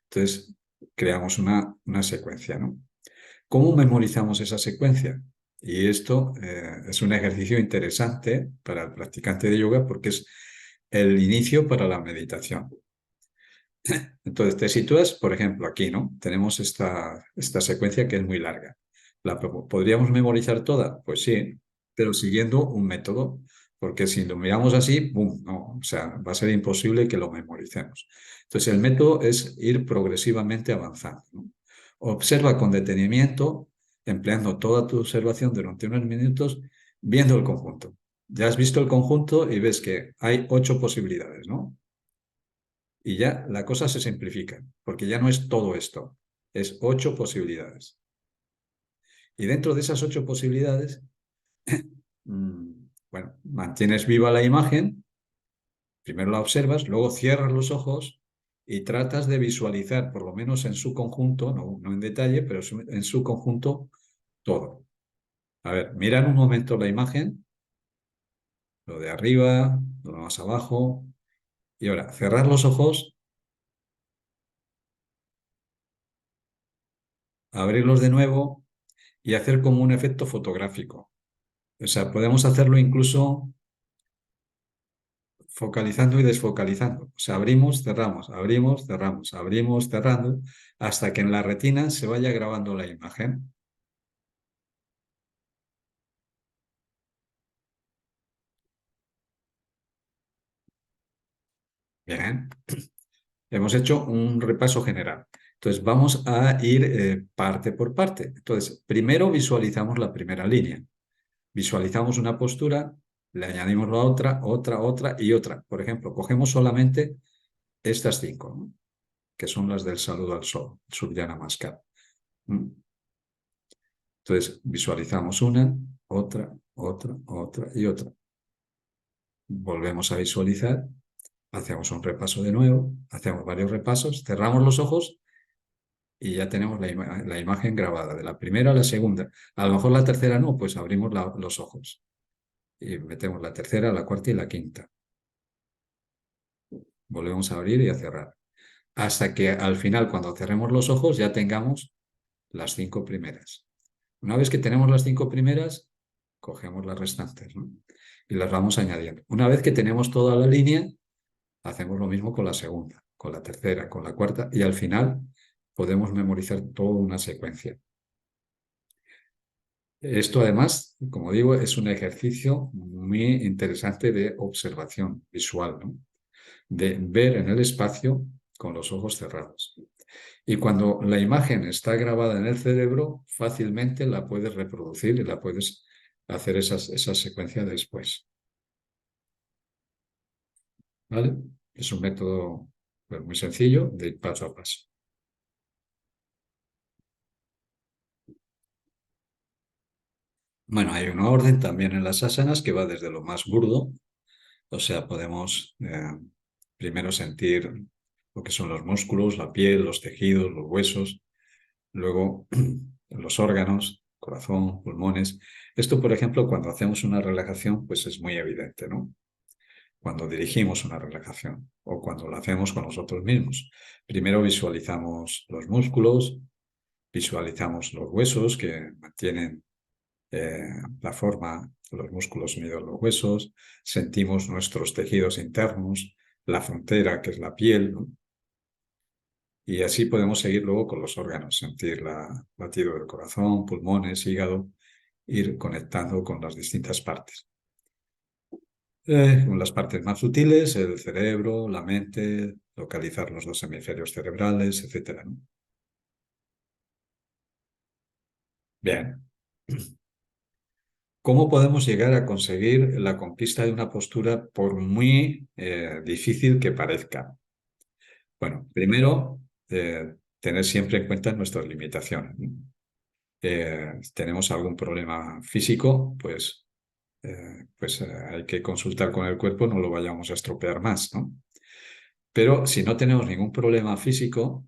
Entonces, creamos una secuencia, ¿no? ¿Cómo memorizamos esa secuencia? Y esto es un ejercicio interesante para el practicante de yoga porque es el inicio para la meditación. Entonces, te sitúas, por ejemplo, aquí, ¿no? Tenemos esta secuencia que es muy larga. ¿Podríamos memorizar toda? Pues sí, pero siguiendo un método, porque si lo miramos así, ¡bum! No, o sea, va a ser imposible que lo memoricemos. Entonces, el método es ir progresivamente avanzando, ¿no? Observa con detenimiento, empleando toda tu observación durante unos minutos, viendo el conjunto. Ya has visto el conjunto y ves que hay 8 posibilidades, ¿no? Y ya la cosa se simplifica, porque ya no es todo esto, es 8 posibilidades. Y dentro de esas 8 posibilidades, mmm, bueno, mantienes viva la imagen, primero la observas, luego cierras los ojos y tratas de visualizar, por lo menos en su conjunto, no en detalle, pero en su conjunto, todo. A ver, mira en un momento la imagen, lo de arriba, lo más abajo, y ahora cerrar los ojos, abrirlos de nuevo y hacer como un efecto fotográfico. O sea, podemos hacerlo incluso focalizando y desfocalizando. O sea, abrimos, cerramos, abrimos, cerramos, abrimos, cerrando, hasta que en la retina se vaya grabando la imagen. Bien. Hemos hecho un repaso general. Entonces, vamos a ir parte por parte. Entonces, primero visualizamos la primera línea. Visualizamos una postura, le añadimos la otra, otra y otra. Por ejemplo, cogemos solamente estas cinco, ¿no? Que son las del saludo al sol, Surya Namaskar. ¿Mm? Entonces, visualizamos una, otra y otra. Volvemos a visualizar, hacemos un repaso de nuevo, hacemos varios repasos, cerramos los ojos y ya tenemos la imagen grabada, de la primera a la segunda. A lo mejor la tercera no, pues abrimos los ojos y metemos la tercera, la cuarta y la quinta. Volvemos a abrir y a cerrar. Hasta que al final, cuando cerremos los ojos, ya tengamos las cinco primeras. Una vez que tenemos las cinco primeras, cogemos las restantes, ¿no? Y las vamos añadiendo. Una vez que tenemos toda la línea, hacemos lo mismo con la segunda, con la tercera, con la cuarta y al final podemos memorizar toda una secuencia. Esto además, como digo, es un ejercicio muy interesante de observación visual, ¿no? De ver en el espacio con los ojos cerrados. Y cuando la imagen está grabada en el cerebro, fácilmente la puedes reproducir y la puedes hacer esa secuencia después. ¿Vale? Es un método pues, muy sencillo de ir paso a paso. Bueno, hay un orden también en las asanas que va desde lo más burdo, o sea, podemos primero sentir lo que son los músculos, la piel, los tejidos, los huesos, luego los órganos, corazón, pulmones. Esto, por ejemplo, cuando hacemos una relajación, pues es muy evidente, ¿no? Cuando dirigimos una relajación o cuando lo hacemos con nosotros mismos. Primero visualizamos los músculos, visualizamos los huesos que mantienen la forma, los músculos unidos a los huesos, sentimos nuestros tejidos internos, la frontera que es la piel, ¿no? Y así podemos seguir luego con los órganos, sentir el latido del corazón, pulmones, hígado, ir conectando con las distintas partes. Con las partes más sutiles, el cerebro, la mente, localizar los dos hemisferios cerebrales, etcétera, ¿no? Bien. ¿Cómo podemos llegar a conseguir la conquista de una postura por muy difícil que parezca? Bueno, primero, tener siempre en cuenta nuestras limitaciones, ¿no? Tenemos algún problema físico, pues hay que consultar con el cuerpo, no lo vayamos a estropear más, ¿no? Pero si no tenemos ningún problema físico,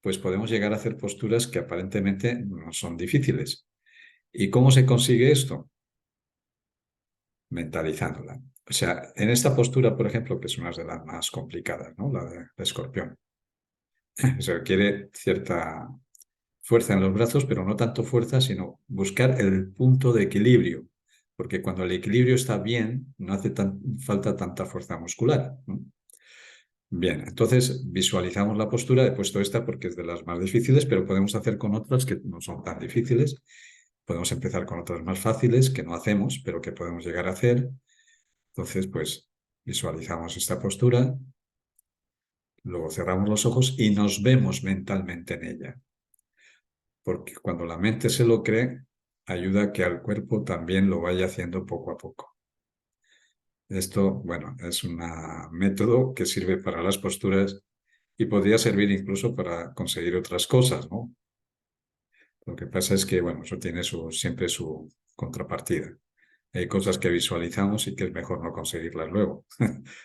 pues podemos llegar a hacer posturas que aparentemente no son difíciles. ¿Y cómo se consigue esto? Mentalizándola. O sea, en esta postura, por ejemplo, que es una de las más complicadas, ¿no? La de escorpión. Se requiere cierta fuerza en los brazos, pero no tanto fuerza, sino buscar el punto de equilibrio. Porque cuando el equilibrio está bien, no hace falta tanta fuerza muscular, ¿no? Bien, entonces visualizamos la postura. He puesto esta porque es de las más difíciles, pero podemos hacer con otras que no son tan difíciles. Podemos empezar con otras más fáciles que no hacemos, pero que podemos llegar a hacer. Entonces, pues visualizamos esta postura, luego cerramos los ojos y nos vemos mentalmente en ella. Porque cuando la mente se lo cree, ayuda a que al cuerpo también lo vaya haciendo poco a poco. Esto, bueno, es un método que sirve para las posturas y podría servir incluso para conseguir otras cosas, ¿no? Lo que pasa es que, bueno, eso tiene siempre su contrapartida. Hay cosas que visualizamos y que es mejor no conseguirlas luego.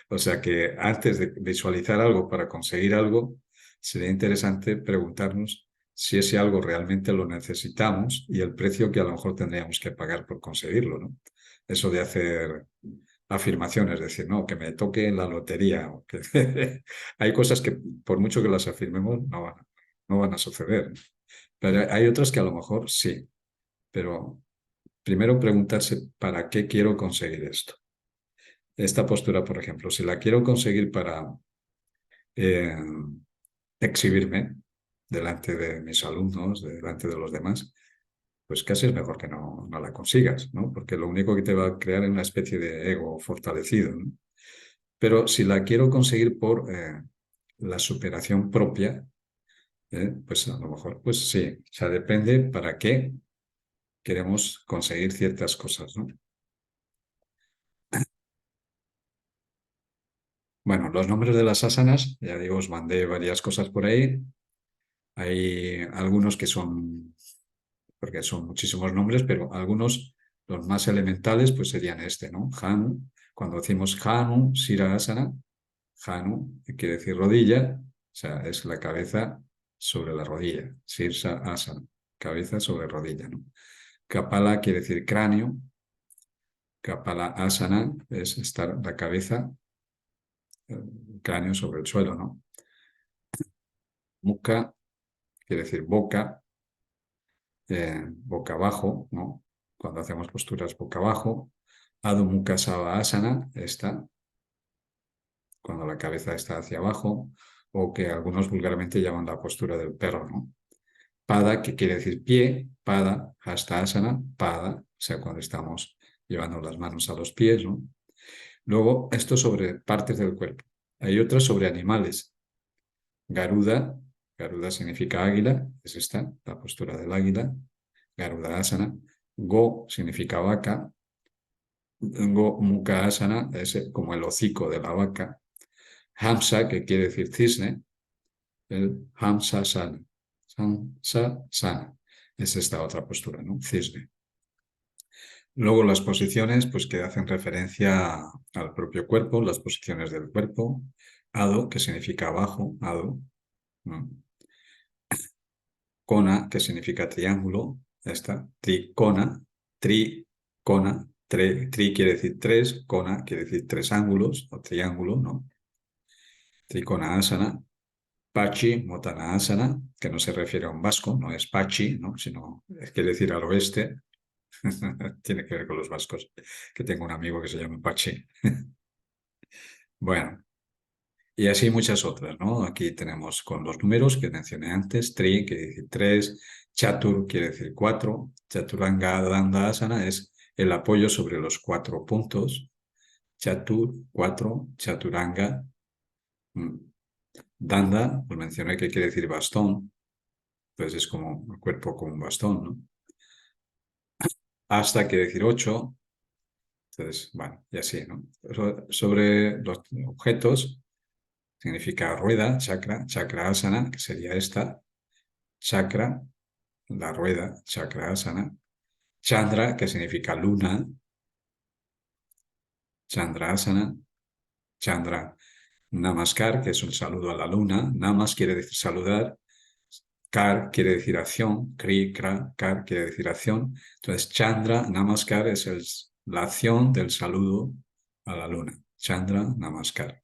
O sea que antes de visualizar algo para conseguir algo, sería interesante preguntarnos si ese algo realmente lo necesitamos y el precio que a lo mejor tendríamos que pagar por conseguirlo, ¿no? Eso de hacer afirmaciones, decir, no, que me toque en la lotería. O que hay cosas que por mucho que las afirmemos no van a suceder. Pero hay otras que a lo mejor sí. Pero primero preguntarse, ¿para qué quiero conseguir esto? Esta postura, por ejemplo, si la quiero conseguir para eh, exhibirme delante de mis alumnos, delante de los demás, pues casi es mejor que no la consigas, ¿no? Porque lo único que te va a crear es una especie de ego fortalecido, ¿no? Pero si la quiero conseguir por la superación propia, pues a lo mejor, pues sí, o sea, depende para qué queremos conseguir ciertas cosas, ¿no? Bueno, los nombres de las asanas, ya digo, os mandé varias cosas por ahí. Hay algunos que son, porque son muchísimos nombres, pero algunos, los más elementales, pues serían este, ¿no? Hanu. Cuando decimos Hanu, Shira Asana, Hanu quiere decir rodilla, o sea, es la cabeza sobre la rodilla. Sirsa Asana, cabeza sobre rodilla, ¿no? Kapala quiere decir cráneo. Kapala Asana es estar la cabeza, cráneo sobre el suelo, ¿no? Mukha quiere decir boca, boca abajo, ¿no? Cuando hacemos posturas boca abajo. Adho Mukha Savasana, esta, cuando la cabeza está hacia abajo, o que algunos vulgarmente llaman la postura del perro, ¿no? Pada, que quiere decir pie, pada, hasta asana, pada, o sea, cuando estamos llevando las manos a los pies, ¿no? Luego, esto sobre partes del cuerpo. Hay otras sobre animales. Garuda, Garuda significa águila, es esta, la postura del águila. Garuda asana. Go significa vaca. Go Mukha asana es como el hocico de la vaca. Hamsa, que quiere decir cisne, el Hamsa sana. Hamsa sana. Es esta otra postura, ¿no? Cisne. Luego las posiciones, pues que hacen referencia al propio cuerpo, las posiciones del cuerpo. Ado, que significa abajo, ado, ¿no? Kona, que significa triángulo, esta, tricona, tricona, tri quiere decir tres, kona quiere decir tres ángulos o triángulo, ¿no? Trikona asana, Pachi Motana asana, que no se refiere a un vasco, no es Pachi, ¿no? Sino quiere decir al oeste, tiene que ver con los vascos, que tengo un amigo que se llama Pachi. Bueno, y así muchas otras, ¿no? Aquí tenemos con los números que mencioné antes, Tri quiere decir tres, Chatur quiere decir cuatro, Chaturanga Danda Asana es el apoyo sobre los cuatro puntos, Chatur, cuatro, Chaturanga, Danda, pues mencioné que quiere decir bastón, entonces es como el cuerpo como un bastón, ¿no? Hasta quiere decir ocho, entonces, bueno, y así, ¿no? Sobre los objetos, significa rueda, chakra, chakra asana, que sería esta, chakra, la rueda, chakra asana, chandra, que significa luna, chandra asana, chandra, namaskar, que es un saludo a la luna, namas quiere decir saludar, kar quiere decir acción, kri, kra, kar quiere decir acción, entonces chandra, namaskar es la acción del saludo a la luna, chandra, namaskar.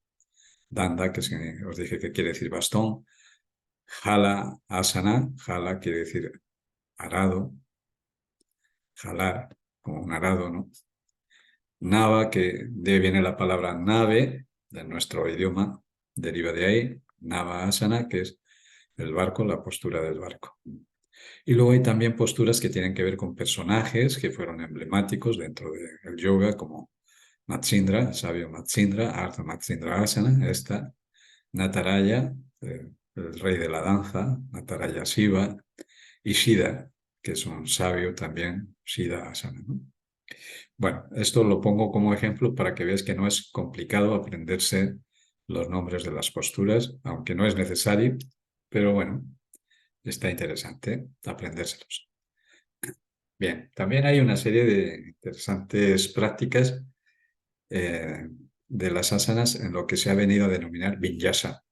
Danda, que os dije que quiere decir bastón, jala asana, jala quiere decir arado, jalar, como un arado, ¿no? Nava, que de ahí viene la palabra nave, de nuestro idioma, deriva de ahí, Nava asana, que es el barco, la postura del barco. Y luego hay también posturas que tienen que ver con personajes que fueron emblemáticos dentro del yoga, como Matsindra, el sabio Matsindra, Ardha Matsindra Asana, esta, Nataraya, el rey de la danza, Nataraya Shiva, y Shida, que es un sabio también, Shida Asana, ¿no? Bueno, esto lo pongo como ejemplo para que veas que no es complicado aprenderse los nombres de las posturas, aunque no es necesario, pero bueno, está interesante aprendérselos. Bien, también hay una serie de interesantes prácticas eh, de las asanas en lo que se ha venido a denominar vinyasa.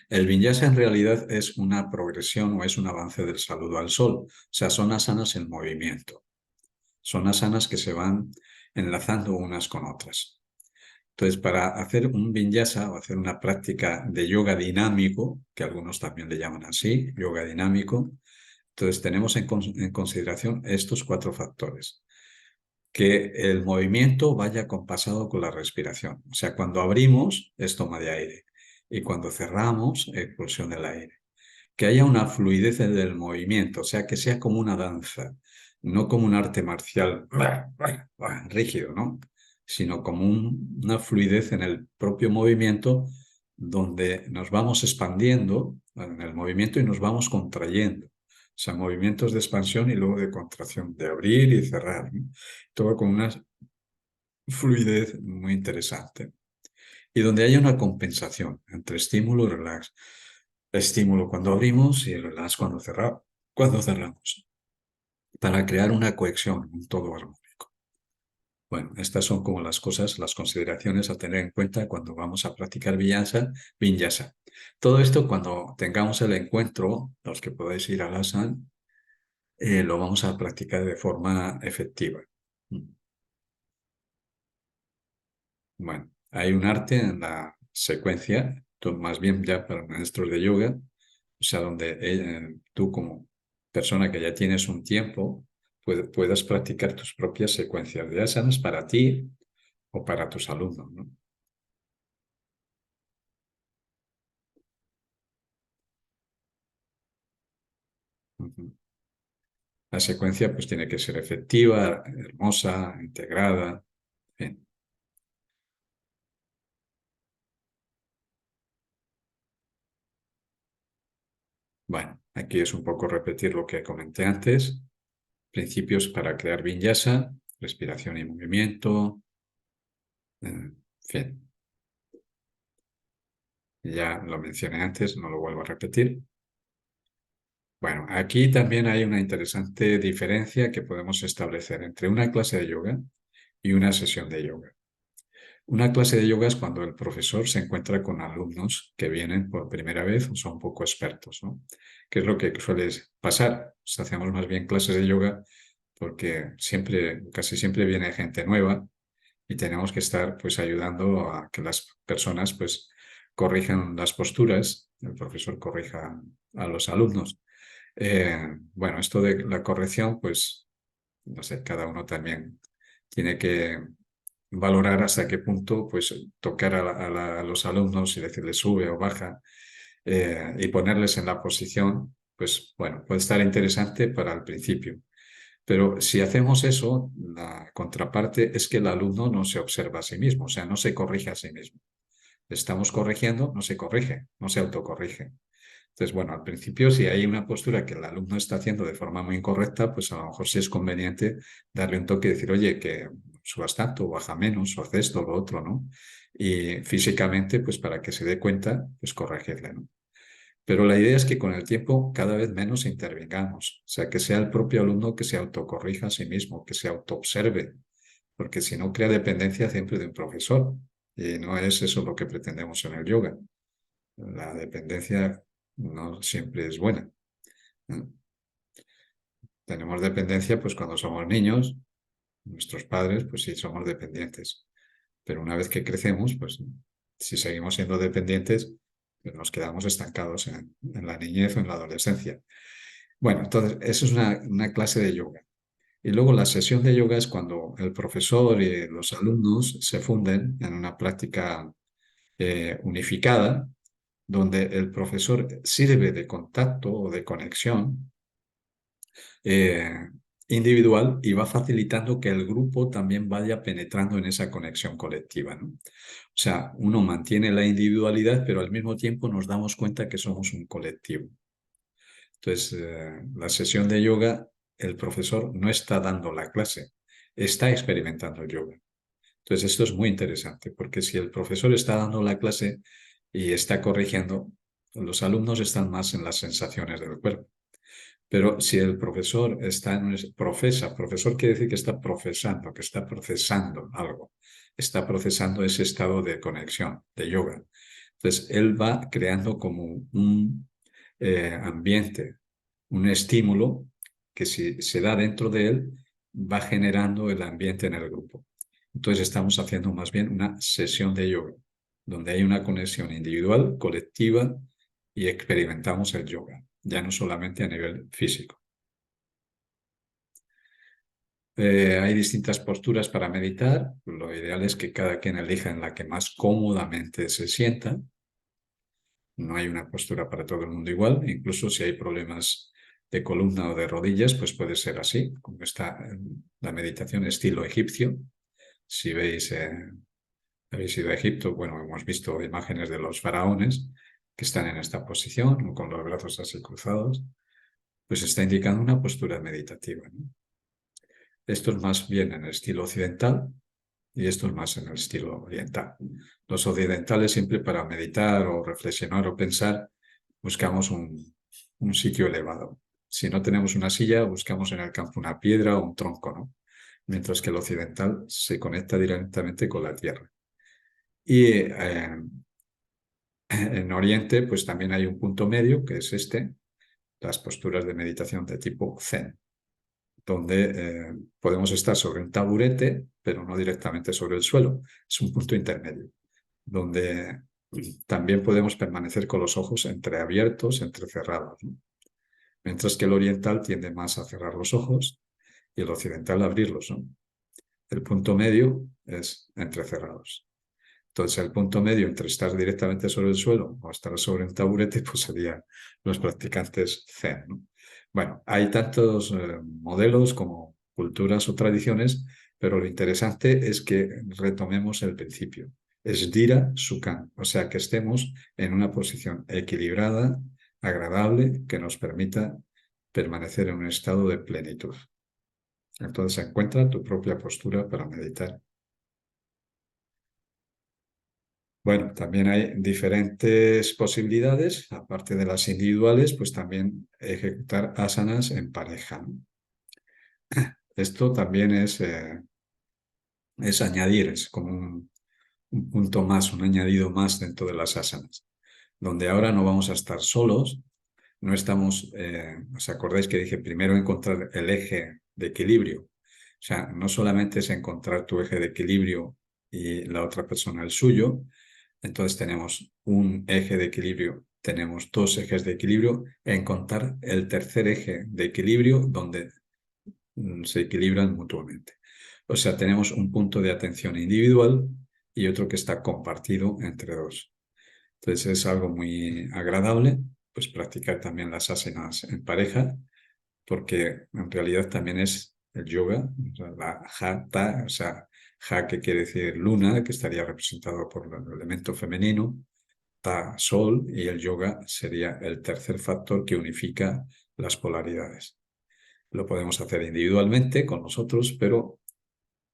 El vinyasa en realidad es una progresión o es un avance del saludo al sol, o sea, son asanas en movimiento. Son asanas que se van enlazando unas con otras. Entonces, para hacer un vinyasa o hacer una práctica de yoga dinámico, que algunos también le llaman así, yoga dinámico, entonces tenemos en consideración estos cuatro factores. Que el movimiento vaya compasado con la respiración. O sea, cuando abrimos es toma de aire y cuando cerramos, expulsión del aire. Que haya una fluidez del movimiento, o sea, que sea como una danza, no como un arte marcial rígido, ¿no? sino como una fluidez en el propio movimiento donde nos vamos expandiendo en el movimiento y nos vamos contrayendo. O sea, movimientos de expansión y luego de contracción, de abrir y cerrar, ¿no? Todo con una fluidez muy interesante. Y donde haya una compensación entre estímulo y relax. Estímulo cuando abrimos y relax cuando cerramos, para crear una cohesión, un todo armónico. Bueno, estas son como las cosas, las consideraciones a tener en cuenta cuando vamos a practicar vinyasa. Todo esto cuando tengamos el encuentro, los que podáis ir al asana, lo vamos a practicar de forma efectiva. Bueno, hay un arte en la secuencia, más bien ya para maestros de yoga, o sea, donde tú como persona que ya tienes un tiempo, puedas practicar tus propias secuencias de asanas para ti o para tus alumnos, ¿no? Ujú. La secuencia pues tiene que ser efectiva, hermosa, integrada. Bien. Bueno, aquí es un poco repetir lo que comenté antes. Principios para crear vinyasa, respiración y movimiento. Fin, ya lo mencioné antes, no lo vuelvo a repetir. Bueno, aquí también hay una interesante diferencia que podemos establecer entre una clase de yoga y una sesión de yoga. Una clase de yoga es cuando el profesor se encuentra con alumnos que vienen por primera vez o son poco expertos, ¿no? ¿Qué es lo que suele pasar? Pues hacemos más bien clases de yoga porque casi siempre viene gente nueva y tenemos que estar pues ayudando a que las personas pues corrijan las posturas, el profesor corrija a los alumnos. Bueno, esto de la corrección, pues no sé, cada uno también tiene que valorar hasta qué punto pues tocar a los alumnos y decirles sube o baja, y ponerles en la posición, pues bueno, puede estar interesante para el principio. Pero si hacemos eso, la contraparte es que el alumno no se observa a sí mismo, o sea, no se corrige a sí mismo. Le estamos corrigiendo, no se corrige, no se autocorrige. Entonces, bueno, al principio, si hay una postura que el alumno está haciendo de forma muy incorrecta, pues a lo mejor sí es conveniente darle un toque y decir, oye, que subas tanto, o baja menos, o haz esto o lo otro, ¿no? Y físicamente, pues para que se dé cuenta, pues corregirle, ¿no? Pero la idea es que con el tiempo cada vez menos intervengamos, o sea, que sea el propio alumno que se autocorrija a sí mismo, que se autoobserve, porque si no crea dependencia siempre de un profesor, y no es eso lo que pretendemos en el yoga. La dependencia no siempre es buena, ¿no? Tenemos dependencia pues cuando somos niños, nuestros padres pues sí somos dependientes, pero una vez que crecemos pues si seguimos siendo dependientes pues nos quedamos estancados en la niñez o en la adolescencia. Bueno, entonces eso es una clase de yoga. Y luego la sesión de yoga es cuando el profesor y los alumnos se funden en una práctica unificada, donde el profesor sirve de contacto o de conexión eh, individual y va facilitando que el grupo también vaya penetrando en esa conexión colectiva, ¿no? O sea, uno mantiene la individualidad, pero al mismo tiempo nos damos cuenta que somos un colectivo. Entonces, la sesión de yoga, el profesor no está dando la clase, está experimentando el yoga. Entonces, esto es muy interesante, porque si el profesor está dando la clase y está corrigiendo, los alumnos están más en las sensaciones del cuerpo. Pero si el profesor profesor quiere decir que está profesando, que está procesando algo, está procesando ese estado de conexión, de yoga. Entonces, él va creando como un ambiente, un estímulo que si se da dentro de él, va generando el ambiente en el grupo. Entonces, estamos haciendo más bien una sesión de yoga, donde hay una conexión individual, colectiva y experimentamos el yoga, ya no solamente a nivel físico. Hay distintas posturas para meditar. Lo ideal es que cada quien elija en la que más cómodamente se sienta. No hay una postura para todo el mundo igual. Incluso si hay problemas de columna o de rodillas, pues puede ser así, como está la meditación estilo egipcio. Si veis, habéis ido a Egipto, bueno, hemos visto imágenes de los faraones que están en esta posición, o con los brazos así cruzados, pues está indicando una postura meditativa, ¿no? Esto es más bien en el estilo occidental y esto es más en el estilo oriental. Los occidentales siempre para meditar o reflexionar o pensar buscamos un sitio elevado. Si no tenemos una silla, buscamos en el campo una piedra o un tronco, ¿no? Mientras que el occidental se conecta directamente con la tierra. Y en Oriente, pues también hay un punto medio, que es este, las posturas de meditación de tipo Zen, donde podemos estar sobre un taburete, pero no directamente sobre el suelo. Es un punto intermedio, donde también podemos permanecer con los ojos entreabiertos, entrecerrados, ¿no? Mientras que el oriental tiende más a cerrar los ojos y el occidental a abrirlos, ¿no? El punto medio es entrecerrados. Entonces, el punto medio entre estar directamente sobre el suelo o estar sobre un taburete, pues serían los practicantes Zen, ¿no? Bueno, hay tantos modelos como culturas o tradiciones, pero lo interesante es que retomemos el principio. Es Dira Sukhan, o sea, que estemos en una posición equilibrada, agradable, que nos permita permanecer en un estado de plenitud. Entonces, encuentra tu propia postura para meditar. Bueno, también hay diferentes posibilidades, aparte de las individuales, pues también ejecutar asanas en pareja, ¿no? Esto también es añadir, es como un punto más, un añadido más dentro de las asanas, donde ahora no vamos a estar solos, no estamos, ¿os acordáis que dije primero encontrar el eje de equilibrio? O sea, no solamente es encontrar tu eje de equilibrio y la otra persona el suyo. Entonces tenemos un eje de equilibrio, tenemos dos ejes de equilibrio, encontrar el tercer eje de equilibrio donde se equilibran mutuamente. O sea, tenemos un punto de atención individual y otro que está compartido entre dos. Entonces es algo muy agradable, pues practicar también las asanas en pareja, porque en realidad también es el yoga, o sea, la hatha, o sea, ha que quiere decir luna, que estaría representado por el elemento femenino, ta sol, y el yoga sería el tercer factor que unifica las polaridades. Lo podemos hacer individualmente con nosotros, pero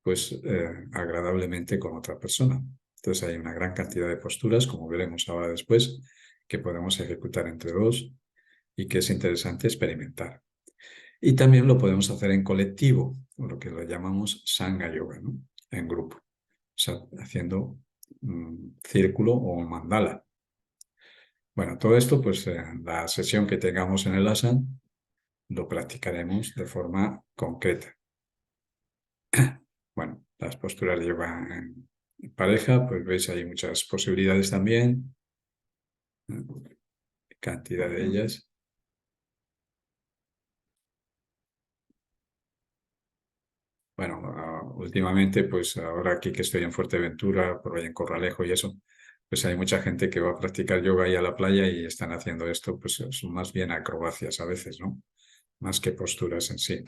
pues agradablemente con otra persona. Entonces hay una gran cantidad de posturas, como veremos ahora después, que podemos ejecutar entre dos y que es interesante experimentar. Y también lo podemos hacer en colectivo, o lo que lo llamamos Sangha Yoga, ¿no? En grupo, o sea, haciendo un círculo o un mandala. Bueno, todo esto, pues en la sesión que tengamos en el ASAN, lo practicaremos de forma concreta. Bueno, las posturas de yoga en pareja, pues veis, hay muchas posibilidades también, cantidad de ellas. Bueno, últimamente, pues ahora aquí que estoy en Fuerteventura, por ahí en Corralejo y eso, pues hay mucha gente que va a practicar yoga ahí a la playa y están haciendo esto, pues son más bien acrobacias a veces, ¿no? Más que posturas en sí.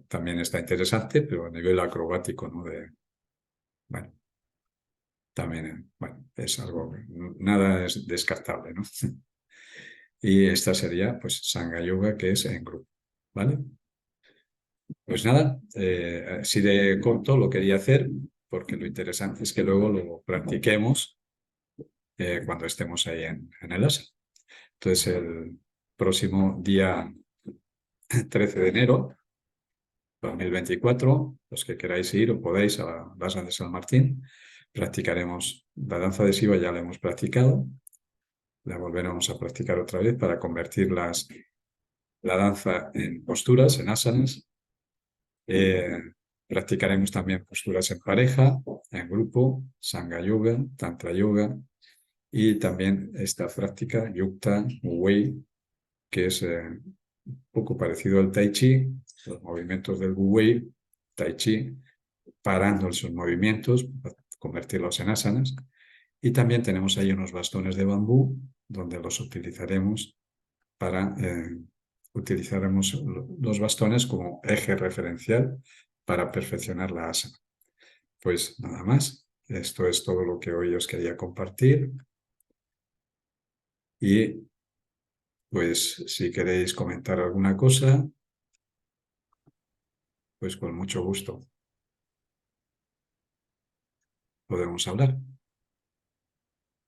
También está interesante, pero a nivel acrobático, ¿no? Bueno, también, bueno, es algo, nada es descartable, ¿no? Y esta sería, pues, Sangha Yoga, que es en grupo, ¿vale? Pues nada, así de corto lo quería hacer, porque lo interesante es que luego lo practiquemos cuando estemos ahí en el ASA. Entonces, el próximo día 13 de enero 2024, los que queráis ir o podéis a la Danza de San Martín, practicaremos la danza de Shiva, ya la hemos practicado, la volveremos a practicar otra vez para convertir la danza en posturas, en asanas. Eh, Practicaremos también posturas en pareja, en grupo, Sangha Yoga, Tantra Yoga y también esta práctica Yukta Wei, que es un poco parecido al Tai Chi, los movimientos del Wu Wei, Tai Chi, parando sus movimientos, para convertirlos en asanas. Y también tenemos ahí unos bastones de bambú, donde los utilizaremos para utilizaremos los bastones como eje referencial para perfeccionar la asana. Pues nada más. Esto es todo lo que hoy os quería compartir. Y pues si queréis comentar alguna cosa, pues con mucho gusto podemos hablar.